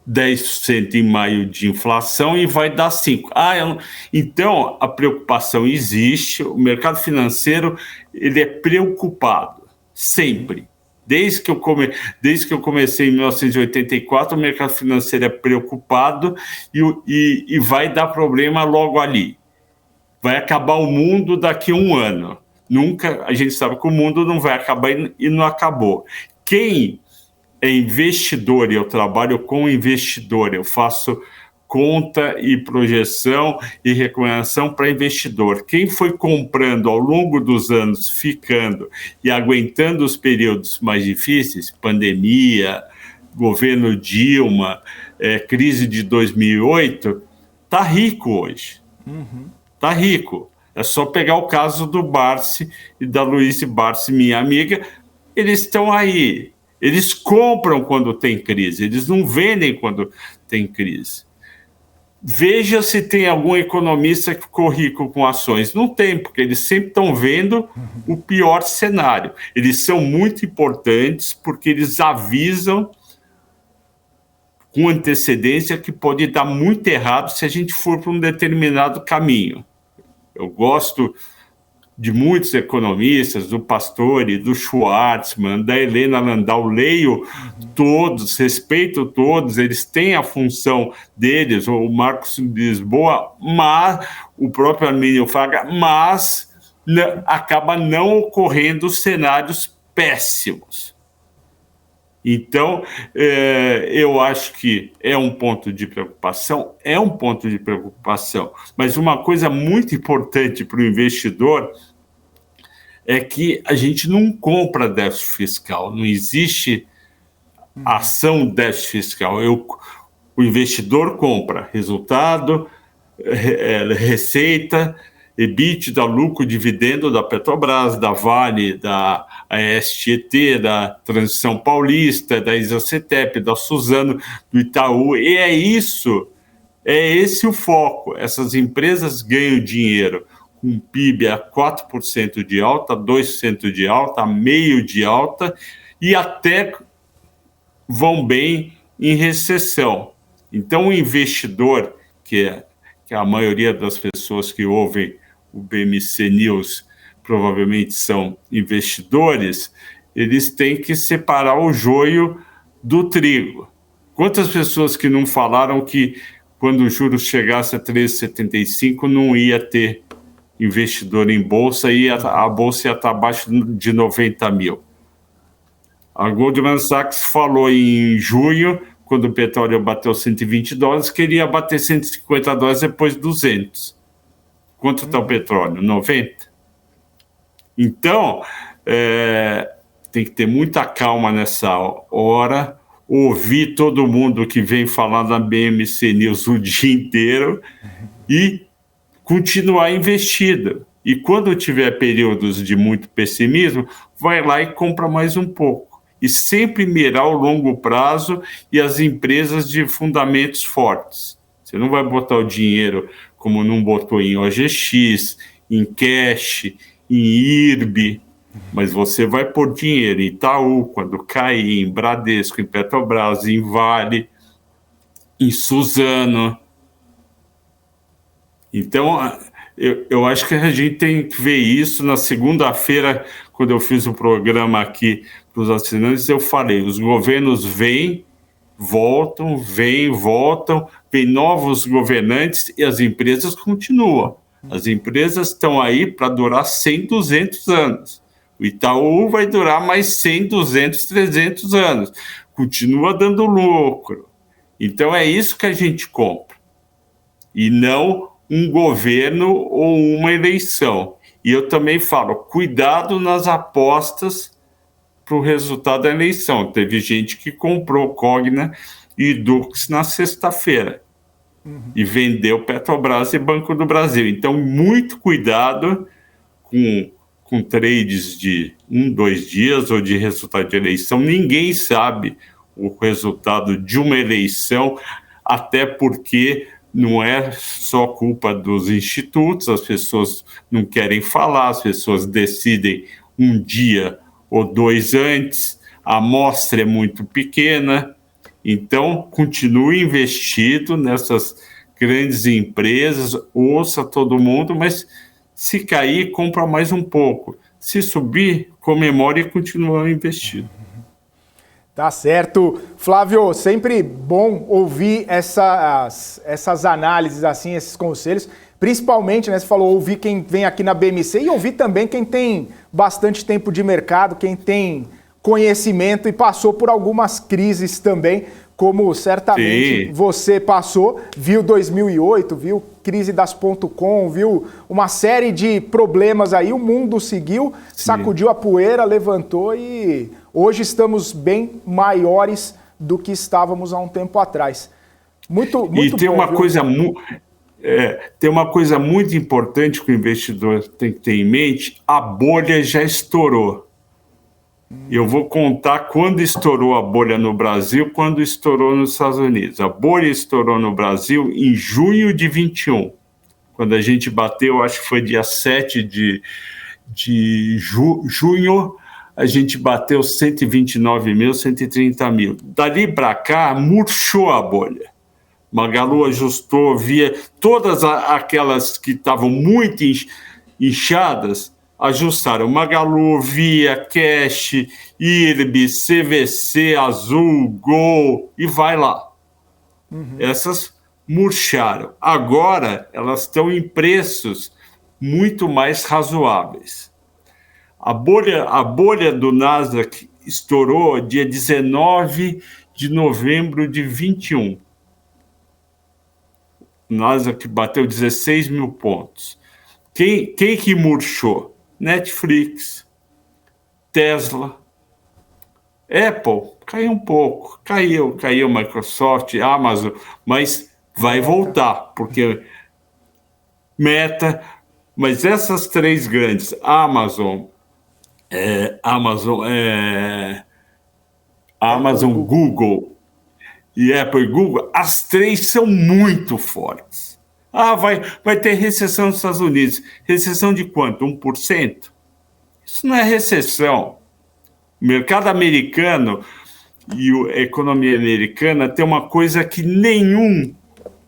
10% em maio de inflação e vai dar 5%. Então, a preocupação existe, o mercado financeiro ele é preocupado, sempre. Desde que eu comecei em 1984, o mercado financeiro é preocupado e vai dar problema logo ali. Vai acabar o mundo daqui a um ano. A gente sabe que o mundo não vai acabar e não acabou. Quem é investidor, e eu trabalho com investidor, eu faço conta e projeção e recomendação para investidor. Quem foi comprando ao longo dos anos, ficando e aguentando os períodos mais difíceis, pandemia, governo Dilma, crise de 2008, está rico hoje. Está rico. É só pegar o caso do Barsi e da Luiz Barsi, minha amiga. Eles estão aí. Eles compram quando tem crise, eles não vendem quando tem crise. Veja se tem algum economista que ficou rico com ações. Não tem, porque eles sempre estão vendo o pior cenário. Eles são muito importantes porque eles avisam com antecedência que pode dar muito errado se a gente for para um determinado caminho. Eu gosto de muitos economistas, do Pastore, do Schwartzman, da Helena Landau, leio todos, respeito todos, eles têm a função deles, o Marcos Lisboa, mas o próprio Armínio Fraga, mas acaba não ocorrendo cenários péssimos. Então, eu acho que é um ponto de preocupação, mas uma coisa muito importante para o investidor é que a gente não compra déficit fiscal, não existe ação déficit fiscal. O investidor compra resultado, receita, EBITDA, lucro, dividendo da Petrobras, da Vale, da ASTET, da Transição Paulista, da Isacetep, da Suzano, do Itaú, e é esse o foco. Essas empresas ganham dinheiro com PIB a 4% de alta, 2% de alta, a meio de alta, e até vão bem em recessão. Então, o investidor, que é a maioria das pessoas que ouvem o BMC News provavelmente são investidores, eles têm que separar o joio do trigo. Quantas pessoas que não falaram que quando o juros chegasse a 13,75 não ia ter investidor em bolsa e a bolsa ia estar abaixo de 90 mil? A Goldman Sachs falou em junho, quando o petróleo bateu $120, que ele ia bater $150 depois 200. Quanto está o petróleo? 90? Então, tem que ter muita calma nessa hora, ouvir todo mundo que vem falar na BMC News o dia inteiro e continuar investido. E quando tiver períodos de muito pessimismo, vai lá e compra mais um pouco. E sempre mirar o longo prazo e as empresas de fundamentos fortes. Você não vai botar o dinheiro como não botou em OGX, em Cash, em IRB, mas você vai pôr dinheiro em Itaú, quando cair, em Bradesco, em Petrobras, em Vale, em Suzano. Então, eu acho que a gente tem que ver isso. Na segunda-feira, quando eu fiz o programa aqui para os assinantes, eu falei, os governos vêm, voltam, vem novos governantes e as empresas continuam. As empresas estão aí para durar 100, 200 anos. O Itaú vai durar mais 100, 200, 300 anos. Continua dando lucro. Então é isso que a gente compra. E não um governo ou uma eleição. E eu também falo, cuidado nas apostas para o resultado da eleição. Teve gente que comprou Cogna e Dux na sexta-feira. E vendeu Petrobras e Banco do Brasil. Então, muito cuidado com trades de 1, 2 dias ou de resultado de eleição. Ninguém sabe o resultado de uma eleição, até porque não é só culpa dos institutos, as pessoas não querem falar, as pessoas decidem um dia ou 2 antes, a amostra é muito pequena. Então, continue investido nessas grandes empresas, ouça todo mundo, mas se cair, compra mais um pouco. Se subir, comemore e continue investido. Tá certo. Flávio, sempre bom ouvir essas análises, assim, esses conselhos. Principalmente, né, você falou, ouvir quem vem aqui na BMC e ouvir também quem tem bastante tempo de mercado, quem tem conhecimento e passou por algumas crises também, como certamente Sim. você passou, viu 2008, viu crise das .com, viu uma série de problemas aí, o mundo seguiu, Sim. sacudiu a poeira, levantou e hoje estamos bem maiores do que estávamos há um tempo atrás. Muito e tem bom, uma coisa tem uma coisa muito importante que o investidor tem que ter em mente, a bolha já estourou. Eu vou contar quando estourou a bolha no Brasil, quando estourou nos Estados Unidos. A bolha estourou no Brasil em junho de 21, quando a gente bateu, acho que foi dia 7 de junho, a gente bateu 129 mil, 130 mil. Dali para cá, murchou a bolha. Magalu ajustou, via todas aquelas que estavam muito inchadas, ajustaram. Magalu, Via, Cash, IRB, CVC, Azul, Gol, e vai lá. Essas murcharam. Agora, elas estão em preços muito mais razoáveis. A bolha do Nasdaq estourou dia 19 de novembro de 21. O Nasdaq bateu 16 mil pontos. Quem que murchou? Netflix, Tesla, Apple, caiu um pouco, caiu Microsoft, Amazon, mas vai voltar, porque Meta, mas essas 3 grandes, Amazon, Google e Apple e Google, as 3 são muito fortes. Vai ter recessão nos Estados Unidos. Recessão de quanto? 1%? Isso não é recessão. O mercado americano e a economia americana tem uma coisa que nenhum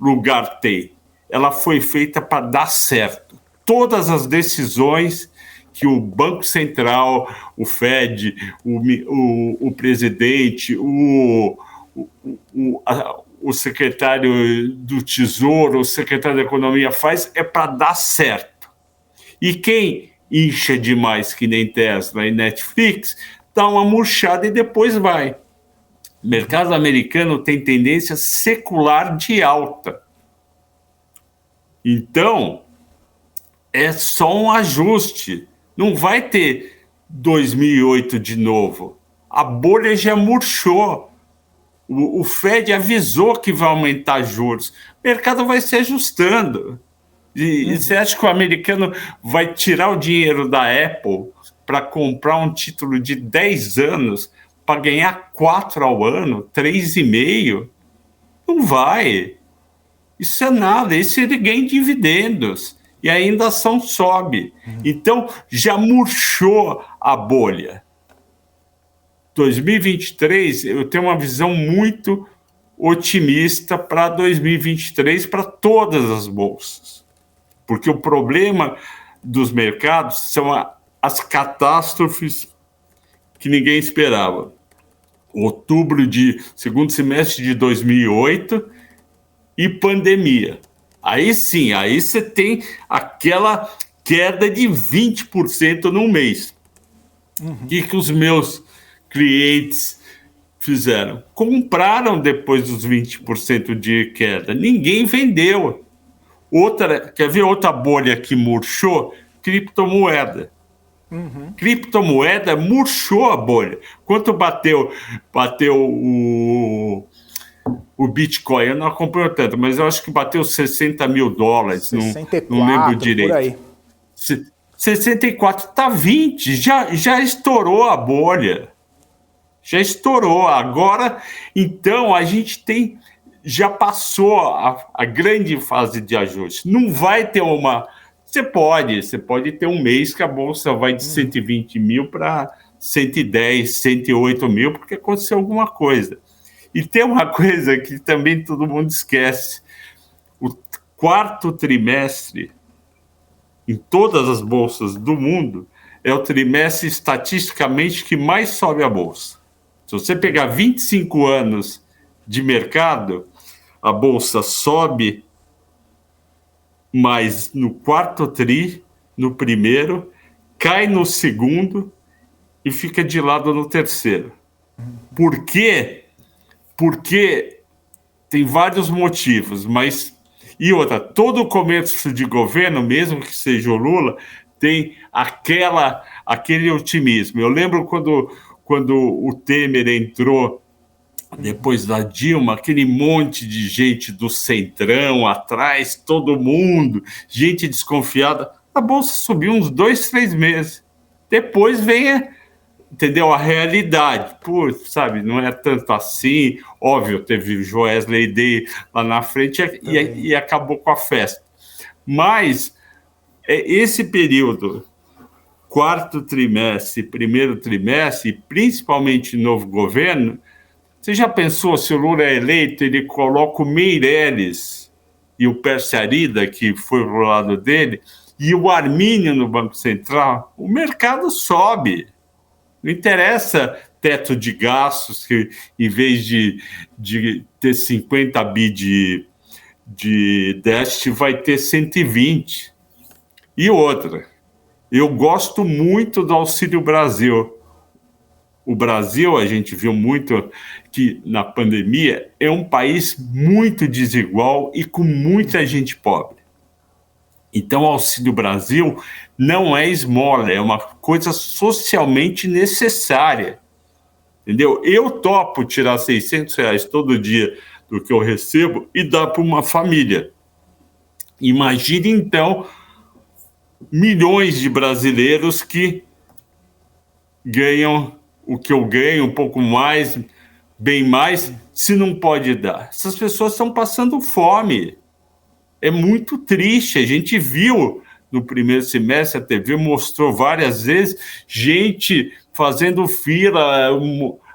lugar tem. Ela foi feita para dar certo. Todas as decisões que o Banco Central, o Fed, o presidente, o secretário do Tesouro, o secretário da Economia faz é para dar certo. E quem incha demais, que nem Tesla e Netflix, dá uma murchada e depois vai. O mercado americano tem tendência secular de alta. Então, é só um ajuste. Não vai ter 2008 de novo. A bolha já murchou. O Fed avisou que vai aumentar juros. O mercado vai se ajustando. E você acha que o americano vai tirar o dinheiro da Apple para comprar um título de 10 anos para ganhar 4 ao ano, 3,5? Não vai. Isso é nada. Isso ele ganha em dividendos. E ainda a ação sobe. Então, já murchou a bolha. 2023, eu tenho uma visão muito otimista para 2023 para todas as bolsas. Porque o problema dos mercados são as catástrofes que ninguém esperava. Segundo semestre de 2008 e pandemia. Aí sim, aí você tem aquela queda de 20% num mês. O que os meus clientes fizeram? Compraram depois dos 20% de queda. Ninguém vendeu. Quer ver outra bolha que murchou? Criptomoeda. Criptomoeda murchou a bolha. Quanto bateu o Bitcoin? Eu não acompanho tanto, mas eu acho que bateu $60 mil. 64, não lembro direito. Por aí. 64, tá 20, já estourou a bolha. Já estourou. Agora, então, a gente já passou a grande fase de ajuste. Não vai ter uma... Você pode ter um mês que a bolsa vai de 120 mil para 110, 108 mil, porque aconteceu alguma coisa. E tem uma coisa que também todo mundo esquece. O quarto trimestre, em todas as bolsas do mundo, é o trimestre estatisticamente que mais sobe a bolsa. Se você pegar 25 anos de mercado, a bolsa sobe mais no quarto tri, no primeiro, cai no segundo e fica de lado no terceiro. Por quê? Porque tem vários motivos, mas... E outra, todo o começo de governo, mesmo que seja o Lula, tem aquele otimismo. Eu lembro quando o Temer entrou, depois da Dilma, aquele monte de gente do Centrão atrás, todo mundo, gente desconfiada. A bolsa subiu uns 2, 3 meses. Depois vem, entendeu, a realidade. Putz, sabe, não é tanto assim. Óbvio, teve o Joesley Day lá na frente e acabou com a festa. Mas esse período, quarto trimestre, primeiro trimestre, e principalmente novo governo, você já pensou, se o Lula é eleito, ele coloca o Meirelles e o Pércio Arida, que foi pro lado dele, e o Armínio no Banco Central? O mercado sobe. Não interessa teto de gastos, que em vez de ter 50 bi de déficit, vai ter 120. E outra, eu gosto muito do Auxílio Brasil. O Brasil, a gente viu muito que na pandemia, é um país muito desigual e com muita gente pobre. Então, o Auxílio Brasil não é esmola, é uma coisa socialmente necessária. Entendeu? Eu topo tirar R$600 todo dia do que eu recebo e dar para uma família. Imagine, então, milhões de brasileiros que ganham o que eu ganho, um pouco mais, bem mais, se não pode dar. Essas pessoas estão passando fome. É muito triste. A gente viu no primeiro semestre, a TV mostrou várias vezes, gente fazendo fila.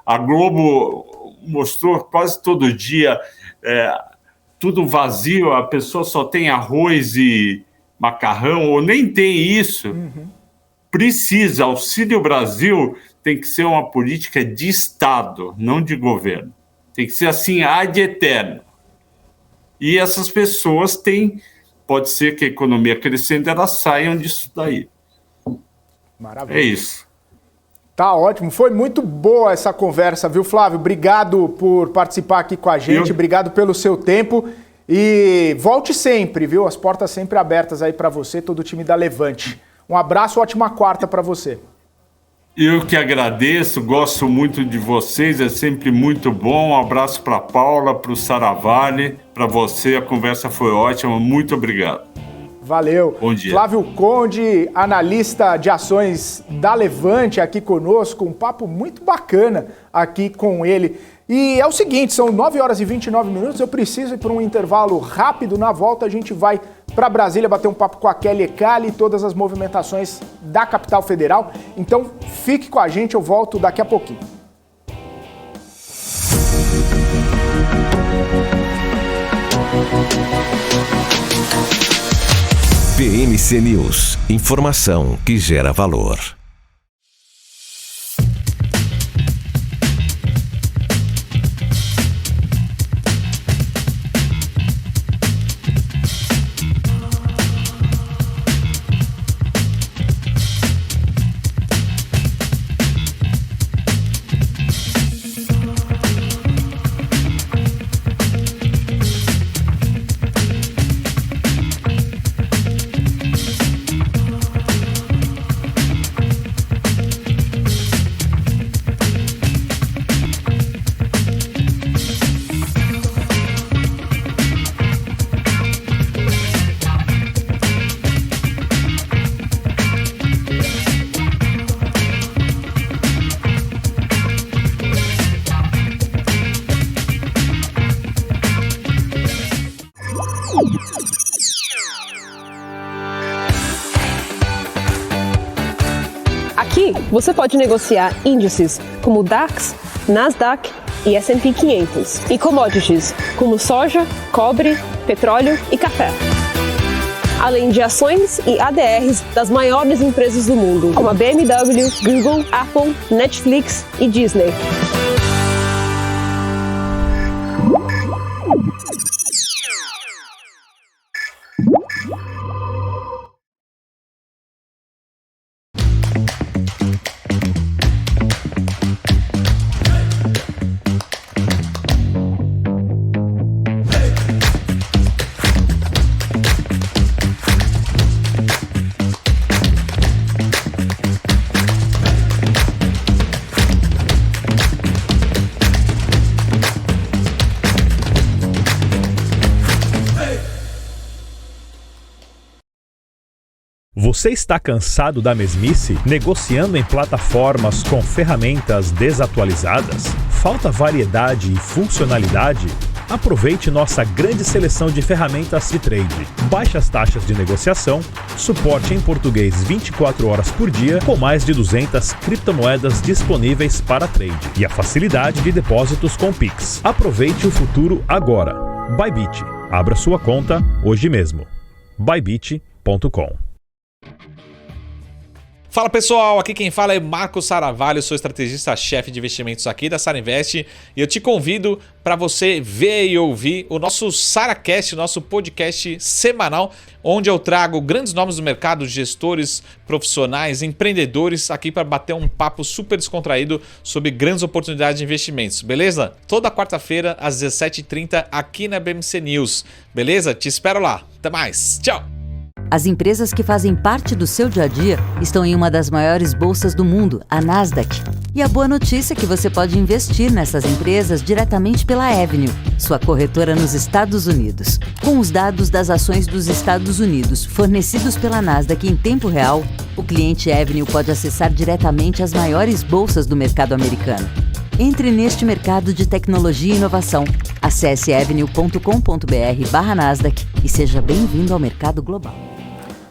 A Globo mostrou quase todo dia tudo vazio, a pessoa só tem arroz e macarrão, ou nem tem isso. Precisa. Auxílio Brasil tem que ser uma política de Estado, não de governo. Tem que ser assim, ad eterno. E essas pessoas têm... Pode ser que a economia crescendo, elas saiam disso daí. Maravilha. É isso. Tá ótimo. Foi muito boa essa conversa, viu, Flávio? Obrigado por participar aqui com a gente. Obrigado pelo seu tempo. E volte sempre, viu? As portas sempre abertas aí para você, todo o time da Levante. Um abraço, ótima quarta para você. Eu que agradeço, gosto muito de vocês, é sempre muito bom. Um abraço para a Paula, para o Saravalli, para você. A conversa foi ótima. Muito obrigado. Valeu. Bom dia. Flávio Conde, analista de ações da Levante, aqui conosco. Um papo muito bacana aqui com ele. E é o seguinte, são 9 horas e 29 minutos. Eu preciso ir para um intervalo rápido. Na volta a gente vai para Brasília bater um papo com a Kelly Ecali e todas as movimentações da capital federal. Então fique com a gente, eu volto daqui a pouquinho. PMC News. Informação que gera valor. Aqui você pode negociar índices como DAX, Nasdaq e S&P 500 e commodities como soja, cobre, petróleo e café. Além de ações e ADRs das maiores empresas do mundo, como a BMW, Google, Apple, Netflix e Disney. Você está cansado da mesmice? Negociando em plataformas com ferramentas desatualizadas? Falta variedade e funcionalidade? Aproveite nossa grande seleção de ferramentas de trade. Baixas taxas de negociação, suporte em português 24 horas por dia, com mais de 200 criptomoedas disponíveis para trade. E a facilidade de depósitos com Pix. Aproveite o futuro agora. Bybit. Abra sua conta hoje mesmo. Bybit.com. Fala pessoal, aqui quem fala é Marco Saravalli, eu sou estrategista-chefe de investimentos aqui da Sarinvest e eu te convido para você ver e ouvir o nosso SaraCast, nosso podcast semanal, onde eu trago grandes nomes do mercado, gestores, profissionais, empreendedores aqui para bater um papo super descontraído sobre grandes oportunidades de investimentos, beleza? Toda quarta-feira às 17h30 aqui na BMC News, beleza? Te espero lá, até mais, tchau! As empresas que fazem parte do seu dia a dia estão em uma das maiores bolsas do mundo, a Nasdaq. E a boa notícia é que você pode investir nessas empresas diretamente pela Avenue, sua corretora nos Estados Unidos. Com os dados das ações dos Estados Unidos fornecidos pela Nasdaq em tempo real, o cliente Avenue pode acessar diretamente as maiores bolsas do mercado americano. Entre neste mercado de tecnologia e inovação. Acesse avenue.com.br/Nasdaq e seja bem-vindo ao mercado global.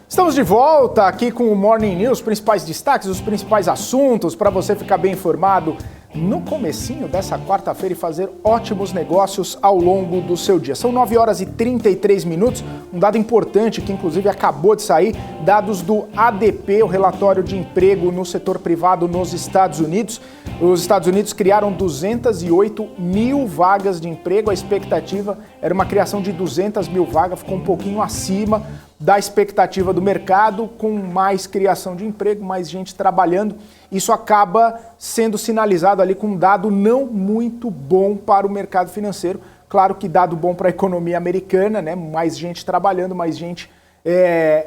Estamos de volta aqui com o Morning News, os principais destaques, os principais assuntos para você ficar bem informado no comecinho dessa quarta-feira e fazer ótimos negócios ao longo do seu dia. São 9 horas e 33 minutos, um dado importante que inclusive acabou de sair, dados do ADP, o relatório de emprego no setor privado nos Estados Unidos. Os Estados Unidos criaram 208 mil vagas de emprego, a expectativa era uma criação de 200 mil vagas, ficou um pouquinho acima da expectativa do mercado, com mais criação de emprego, mais gente trabalhando. Isso acaba sendo sinalizado ali com um dado não muito bom para o mercado financeiro. Claro que dado bom para a economia americana, né? Mais gente trabalhando, mais gente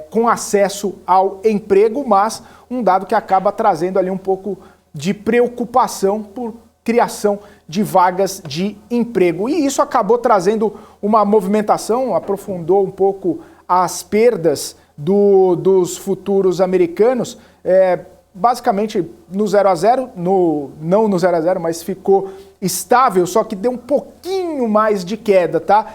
com acesso ao emprego, mas um dado que acaba trazendo ali um pouco de preocupação por criação de vagas de emprego. E isso acabou trazendo uma movimentação, aprofundou um pouco as perdas dos futuros americanos, basicamente no 0 a 0, não no 0 a 0, mas ficou estável, só que deu um pouquinho mais de queda, tá?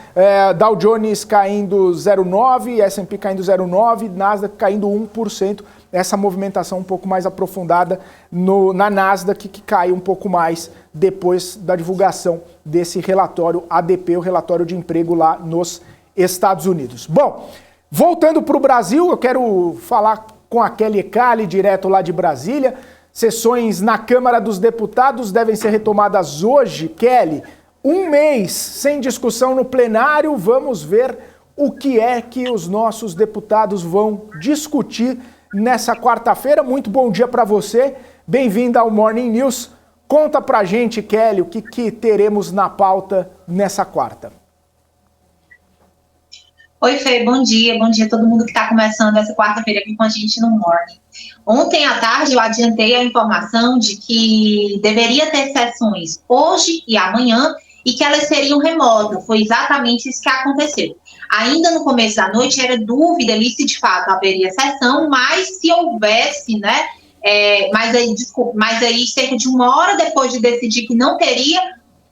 Dow Jones caindo 0,9, S&P caindo 0,9, Nasdaq caindo 1%. Essa movimentação um pouco mais aprofundada na Nasdaq, que cai um pouco mais depois da divulgação desse relatório ADP, o relatório de emprego lá nos Estados Unidos. Bom, voltando para o Brasil, eu quero falar com a Kelly Cali, direto lá de Brasília. Sessões na Câmara dos Deputados devem ser retomadas hoje. Kelly, um mês sem discussão no plenário, vamos ver o que é que os nossos deputados vão discutir nessa quarta-feira. Muito bom dia para você, bem-vinda ao Morning News. Conta pra gente, Kelly, o que teremos na pauta nessa quarta. Oi, Fê, bom dia a todo mundo que está começando essa quarta-feira aqui com a gente no Morning. Ontem à tarde eu adiantei a informação de que deveria ter sessões hoje e amanhã e que elas seriam remotas. Foi exatamente isso que aconteceu. Ainda no começo da noite era dúvida ali se de fato haveria sessão, mas se houvesse, né? Mas aí cerca de uma hora depois de decidir que não teria,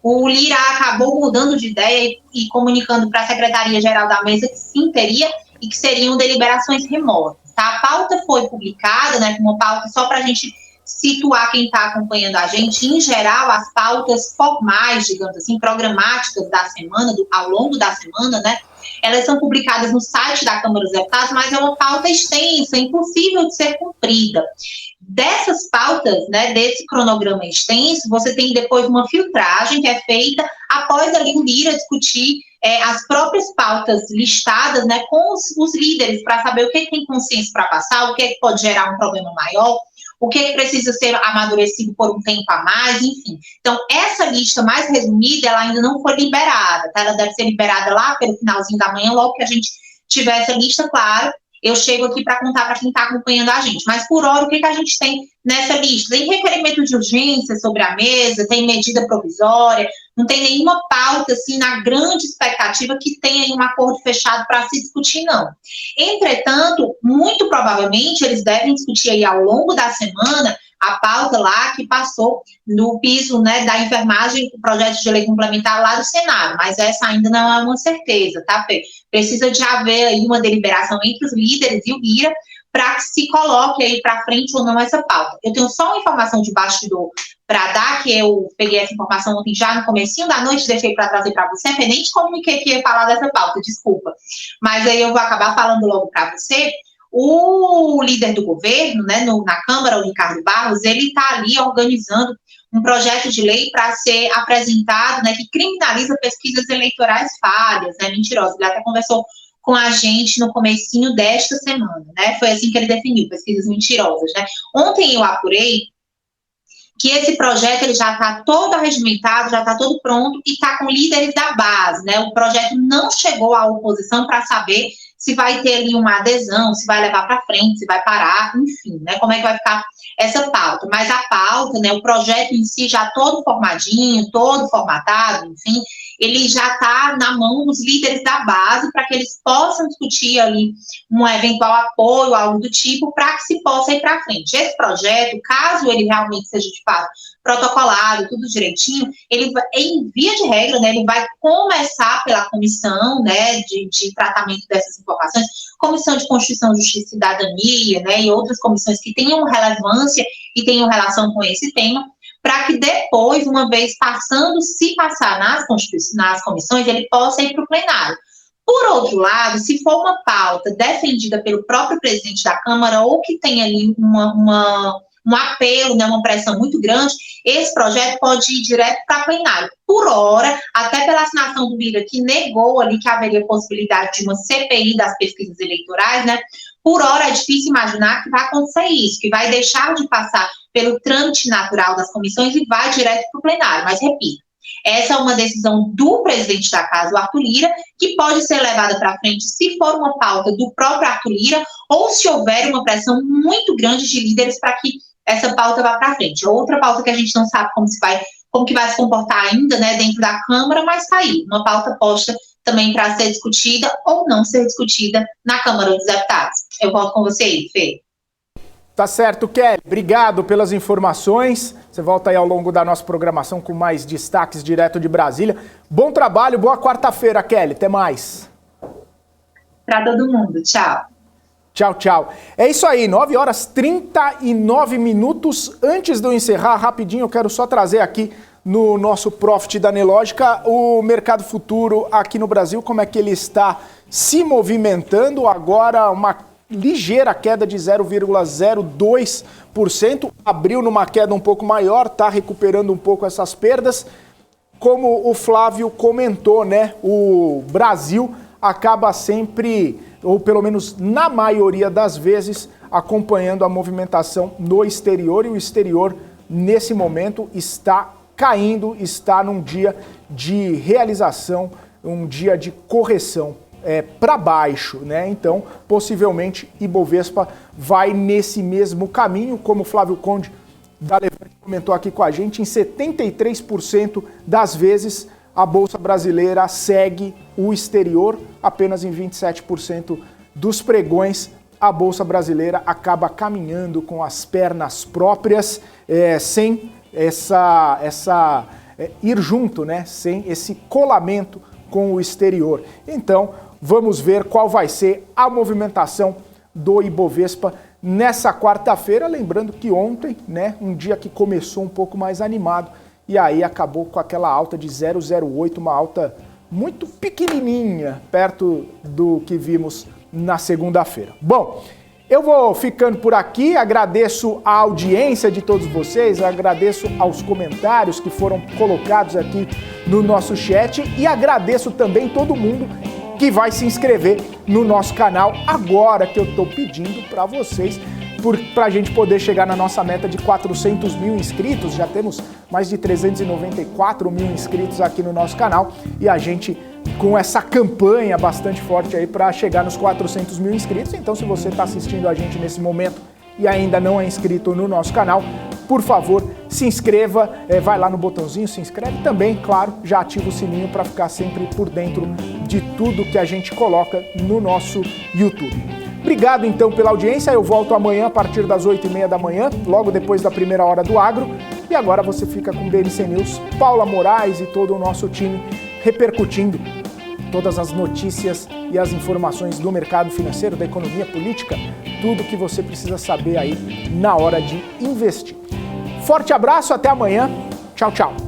o Lira acabou mudando de ideia e comunicando para a Secretaria-Geral da Mesa que sim teria e que seriam deliberações remotas. Tá? A pauta foi publicada, né, como pauta só para a gente situar quem está acompanhando a gente. Em geral, as pautas formais, digamos assim, programáticas da semana, ao longo da semana, né, elas são publicadas no site da Câmara dos Deputados, mas é uma pauta extensa, impossível de ser cumprida. Dessas pautas, né, desse cronograma extenso, você tem depois uma filtragem que é feita após ali o Lira discutir as próprias pautas listadas, né, com os líderes, para saber o que tem consenso para passar, o que pode gerar um problema maior, o que precisa ser amadurecido por um tempo a mais, enfim. Então, essa lista mais resumida, ela ainda não foi liberada, tá? Ela deve ser liberada lá pelo finalzinho da manhã, logo que a gente tiver essa lista, claro. Eu chego aqui para contar para quem está acompanhando a gente. Mas, por hora, o que a gente tem nessa lista? Tem requerimento de urgência sobre a mesa, tem medida provisória, não tem nenhuma pauta, assim, na grande expectativa que tenha aí um acordo fechado para se discutir, não. Entretanto, muito provavelmente, eles devem discutir aí ao longo da semana a pauta lá que passou no piso, né, da enfermagem, o projeto de lei complementar lá do Senado, mas essa ainda não é uma certeza, tá, Fê? Precisa de haver aí uma deliberação entre os líderes e o Lira para que se coloque aí para frente ou não essa pauta. Eu tenho só uma informação de bastidor para dar, que eu peguei essa informação ontem já no comecinho da noite, deixei para trazer para você, nem te comuniquei que ia falar dessa pauta, desculpa. Mas aí eu vou acabar falando logo para você. O líder do governo, né, na Câmara, o Ricardo Barros, ele está ali organizando um projeto de lei para ser apresentado, né, que criminaliza pesquisas eleitorais falhas, né, mentirosas. Ele até conversou com a gente no comecinho desta semana, né, foi assim que ele definiu, pesquisas mentirosas, né. Ontem eu apurei que esse projeto ele já está todo arregimentado, já está todo pronto e está com líderes da base, né, o projeto não chegou à oposição para saber se vai ter ali uma adesão, se vai levar para frente, se vai parar, enfim, né, como é que vai ficar essa pauta. Mas a pauta, né, o projeto em si já todo formadinho, todo formatado, enfim, ele já está na mão dos líderes da base para que eles possam discutir ali um eventual apoio, algo do tipo, para que se possa ir para frente. Esse projeto, caso ele realmente seja de fato protocolado, tudo direitinho, ele, em via de regra, né, ele vai começar pela comissão, né, de tratamento dessas informações, Comissão de Constituição, Justiça e Cidadania, né, e outras comissões que tenham relevância e tenham relação com esse tema, para que depois, uma vez passando, se passar nas comissões, ele possa ir para o plenário. Por outro lado, se for uma pauta defendida pelo próprio presidente da Câmara ou que tem ali um apelo, né, uma pressão muito grande, esse projeto pode ir direto para plenário. Por hora, até pela assinação do Lira, que negou ali que haveria possibilidade de uma CPI das pesquisas eleitorais, né, por hora é difícil imaginar que vai acontecer isso, que vai deixar de passar pelo trâmite natural das comissões e vai direto para o plenário. Mas, repito, essa é uma decisão do presidente da casa, o Arthur Lira, que pode ser levada para frente se for uma pauta do próprio Arthur Lira ou se houver uma pressão muito grande de líderes para que essa pauta vá para frente. Outra pauta que a gente não sabe como que vai se comportar ainda, né, dentro da Câmara, mas está aí, uma pauta posta também para ser discutida ou não ser discutida na Câmara dos Deputados. Eu volto com você aí, Fê. Tá certo, Kelly. Obrigado pelas informações. Você volta aí ao longo da nossa programação com mais destaques direto de Brasília. Bom trabalho, boa quarta-feira, Kelly. Até mais. Para todo mundo. Tchau. Tchau, tchau. É isso aí, 9h39. Antes de eu encerrar, rapidinho, eu quero só trazer aqui no nosso Profit da Nelógica o mercado futuro aqui no Brasil, como é que ele está se movimentando. Agora, uma ligeira queda de 0,02%, abriu numa queda um pouco maior, está recuperando um pouco essas perdas. Como o Flávio comentou, né, o Brasil acaba sempre, ou pelo menos na maioria das vezes, acompanhando a movimentação no exterior, e o exterior, nesse momento, está caindo, está num dia de realização, um dia de correção para baixo, né? Então, possivelmente, Ibovespa vai nesse mesmo caminho, como o Flávio Conde da Levante comentou aqui com a gente, em 73% das vezes a Bolsa Brasileira segue o exterior, apenas em 27% dos pregões a Bolsa Brasileira acaba caminhando com as pernas próprias, sem ir junto, né? Sem esse colamento com o exterior. Então, vamos ver qual vai ser a movimentação do Ibovespa nessa quarta-feira, lembrando que ontem, né, um dia que começou um pouco mais animado, e aí acabou com aquela alta de 0,08, uma alta muito pequenininha, perto do que vimos na segunda-feira. Bom, eu vou ficando por aqui, agradeço a audiência de todos vocês, agradeço aos comentários que foram colocados aqui no nosso chat e agradeço também todo mundo que vai se inscrever no nosso canal agora que eu estou pedindo para vocês, para a gente poder chegar na nossa meta de 400 mil inscritos. Já temos mais de 394 mil inscritos aqui no nosso canal e a gente com essa campanha bastante forte aí para chegar nos 400 mil inscritos. Então, se você está assistindo a gente nesse momento e ainda não é inscrito no nosso canal, por favor, se inscreva, vai lá no botãozinho, se inscreve também, claro, já ativa o sininho para ficar sempre por dentro de tudo que a gente coloca no nosso YouTube. Obrigado então pela audiência, eu volto amanhã a partir das 8h30 da manhã, logo depois da primeira hora do Agro, e agora você fica com o BNC News, Paula Moraes e todo o nosso time repercutindo todas as notícias e as informações do mercado financeiro, da economia política, tudo que você precisa saber aí na hora de investir. Forte abraço, até amanhã. Tchau, tchau.